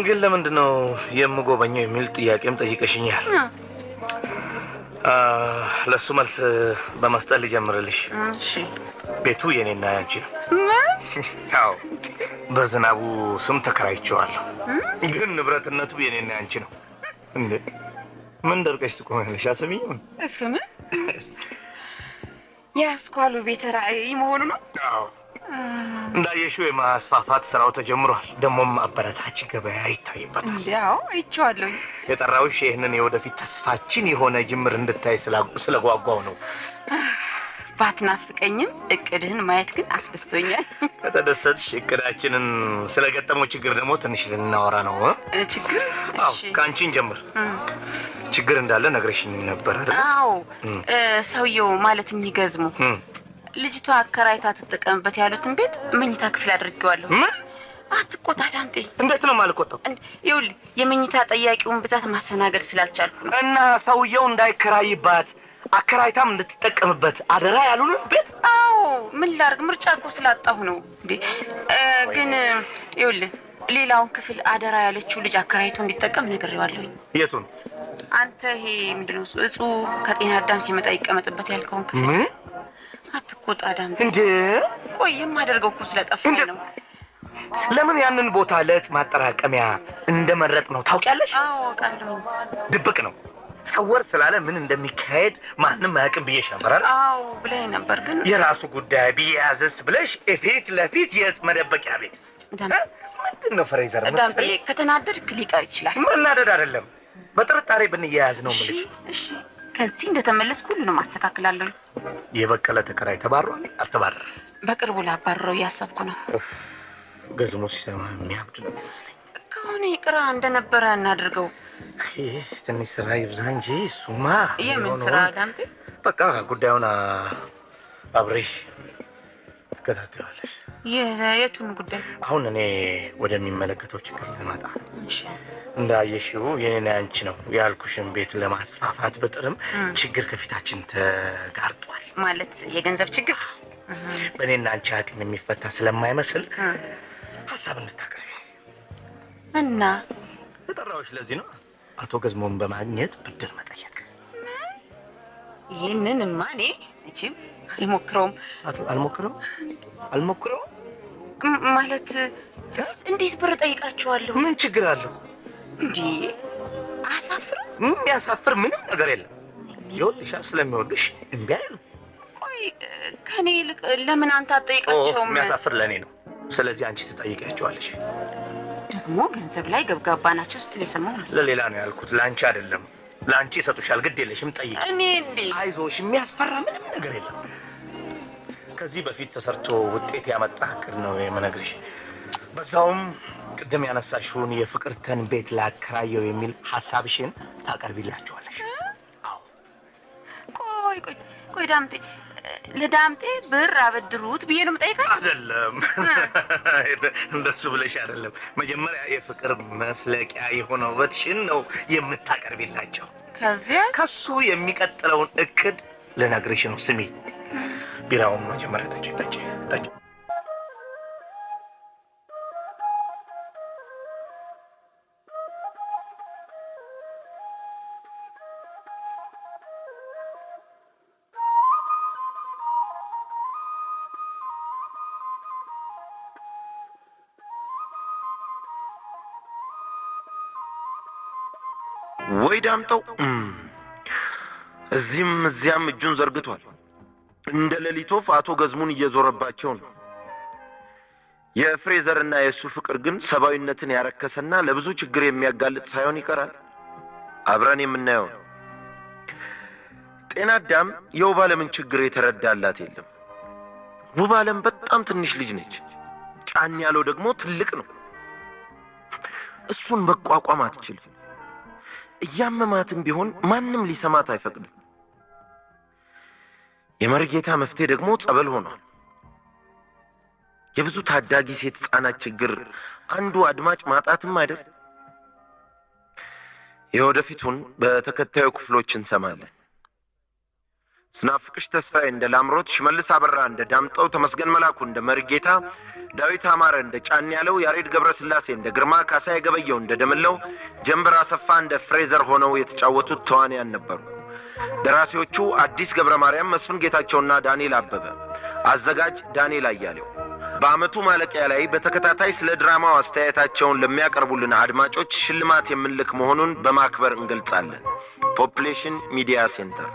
ግን ለምንድን ነው የምጎበኘው የሚል ጥያቄም ጠይቀሽኛል። ለሱ መልስ በመስጠት ልጀምርልሽ። እሺ ቤቱ የኔና ያንቺ ነው። አዎ በዝናቡ ስም ተከራይቼዋለሁ፣ ግን ንብረትነቱ የኔና ያንቺ ነው። እንዴ ምን ደርቀሽ ትቆማለሽ? አስሚኝ። እሱም የአስኳሉ ቤት ራዕይ መሆኑ ነው። አዎ እንዳየሽው የማስፋፋት ስራው ተጀምሯል። ደግሞም አበረታች ገበያ ይታይበታል። ያው አይቼዋለሁ። የጠራሁሽ ይህንን የወደፊት ተስፋችን የሆነ ጅምር እንድታይ ስለጓጓው ነው። ባትናፍቀኝም እቅድህን ማየት ግን አስደስቶኛል። ከተደሰትሽ እቅዳችንን ስለገጠመው ችግር ደግሞ ትንሽ ልናወራ ነው። ችግር? አዎ ከአንቺን ጀምር። ችግር እንዳለ ነግረሽኝ ነበር አይደል? አዎ ሰውየው ማለት የሚገዝሙ ልጅቷ አከራይታ ትጠቀምበት ያሉትን ቤት መኝታ ክፍል አድርጌዋለሁ። ምን? አትቆጣ ዳምጤ። እንዴት ነው የማልቆጣው? ይኸውልህ የመኝታ ጠያቂውን ብዛት ማስተናገድ ስላልቻልኩ ነው። እና ሰውየው እንዳይከራይባት አከራይታም እንድትጠቀምበት አደራ ያሉንን ቤት? አዎ ምን ላድርግ፣ ምርጫ እኮ ስላጣሁ ነው እንዴ። ግን ይኸውልህ ሌላውን ክፍል አደራ ያለችው ልጅ አከራይቶ እንዲጠቀም ነግሬዋለሁ። የቱን? አንተ ይሄ ምንድነው እጹ ከጤና አዳም ሲመጣ ይቀመጥበት ያልከውን ክፍል። ምን? አትቆጣ ዳምጤ። እንዴ ቆይ የማደርገው እኮ ስለጠፋኝ ነው። ለምን ያንን ቦታ ለእጽ ማጠራቀሚያ እንደመረጥ ነው ታውቂያለሽ? አዎ አውቃለሁ። ድብቅ ነው። ሰወር ስላለ ምን እንደሚካሄድ ማንም አያውቅም ብዬሽ ነበር አይደል? አዎ ብለህ ነበር። ግን የራሱ ጉዳይ ቢያዝስ ብለሽ ፊት ለፊት የእጽ መደበቂያ ቤት ምንድን ነው ፍሬዘር? ዳምጤ ከተናደድክ ሊቀር ይችላል። መናደድ አይደለም በጥርጣሬ ብንያያዝ ነው የምልሽ። እሺ ከዚህ እንደተመለስኩ ሁሉንም አስተካክላለሁ። የበቀለ ተከራይ ተባሯል አልተባረረ? በቅርቡ ላባረረው እያሰብኩ ነው። ገዝሞ ሲሰማ የሚያብድ ነው ይመስለኝ። ከሆነ ይቅራ እንደነበረ እናድርገው። ይህ ትንሽ ስራ ይብዛ እንጂ እሱማ። የምን ስራ ዳምጤ? በቃ ጉዳዩን አብሬሽ ትከታተላለሽ። የቱን ጉዳይ? አሁን እኔ ወደሚመለከተው ችግር ልመጣ። እንዳየሽው የኔና አንቺ ነው ያልኩሽን ቤት ለማስፋፋት በጥርም ችግር ከፊታችን ተጋርጧል። ማለት የገንዘብ ችግር? በእኔና አንቺ አቅም የሚፈታ ስለማይመስል ሀሳብ እንድታቀርቢ እና የጠራሁሽ ለዚህ ነው። አቶ ገዝሞን በማግኘት ብድር መጠየቅ። ይህንንማ እኔ መቼም አልሞክረውም። አልሞክረውም ማለት እንዴት ብር ጠይቃችኋለሁ? ምን ችግር አለው እንዴ? አያሳፍርም? የሚያሳፍር ምንም ነገር የለም። ይኸውልሽ ስለሚወዱሽ እምቢ አይሉ። ቆይ ከኔ ይልቅ ለምን አንተ አትጠይቃቸውም? የሚያሳፍር ለእኔ ነው። ስለዚህ አንቺ ትጠይቂያቸዋለሽ። ደግሞ ገንዘብ ላይ ገብጋባ ናቸው ስትል የሰማሁ መሰለኝ። ለሌላ ነው ያልኩት፣ ለአንቺ አይደለም። ለአንቺ ይሰጡሻል፣ ግድ የለሽም፣ ጠይቂ። እኔ እንዴ? አይዞሽ፣ የሚያስፈራ ምንም ነገር የለም። ከዚህ በፊት ተሰርቶ ውጤት ያመጣ እቅድ ነው የምነግርሽ። በዛውም ቅድም ያነሳሽውን የፍቅርተን ቤት ላከራየው የሚል ሀሳብሽን ታቀርቢላቸዋለሽ። አዎ። ቆይ ዳምጤ፣ ለዳምጤ ብር አበድሩት ብዬ ነው የምጠይቀው? አይደለም፣ እንደሱ ብለሽ አይደለም። መጀመሪያ የፍቅር መፍለቂያ የሆነው ውበትሽን ነው የምታቀርቢላቸው። ከዚያ ከሱ የሚቀጥለውን እቅድ ልነግርሽ ነው። ስሚ፣ ቢራውን መጀመሪያ ጠጪ። ወይ ዳምጠው እዚህም እዚያም እጁን ዘርግቷል። እንደ ሌሊት ወፍ አቶ ገዝሙን እየዞረባቸው ነው። የፍሬዘርና የእሱ ፍቅር ግን ሰብአዊነትን ያረከሰና ለብዙ ችግር የሚያጋልጥ ሳይሆን ይቀራል። አብረን የምናየው ጤና አዳም የውብ ዓለምን ችግር የተረዳላት የለም። ውብ ዓለም በጣም ትንሽ ልጅ ነች። ጫን ያለው ደግሞ ትልቅ ነው። እሱን መቋቋም አትችልም። እያመማትም ቢሆን ማንም ሊሰማት አይፈቅድም። የመርጌታ መፍትሄ ደግሞ ጸበል ሆኗል። የብዙ ታዳጊ ሴት ሕፃናት ችግር አንዱ አድማጭ ማጣትም አይደል? የወደፊቱን በተከታዩ ክፍሎች እንሰማለን። ስናፍቅሽ ተስፋዬ እንደ ላምሮት፣ ሽመልስ አበራ እንደ ዳምጠው፣ ተመስገን መላኩ እንደ መርጌታ፣ ዳዊት አማረ እንደ ጫን ያለው፣ ያሬድ ገብረስላሴ እንደ ግርማ፣ ካሳዬ ገበየው እንደ ደምለው፣ ጀንበር አሰፋ እንደ ፍሬዘር ሆነው የተጫወቱት ተዋንያን ነበሩ። ደራሲዎቹ አዲስ ገብረ ማርያም፣ መስፍን ጌታቸውና ዳንኤል አበበ። አዘጋጅ ዳንኤል አያሌው። በዓመቱ ማለቂያ ላይ በተከታታይ ስለ ድራማው አስተያየታቸውን ለሚያቀርቡልን አድማጮች ሽልማት የምንልክ መሆኑን በማክበር እንገልጻለን። ፖፕሌሽን ሚዲያ ሴንተር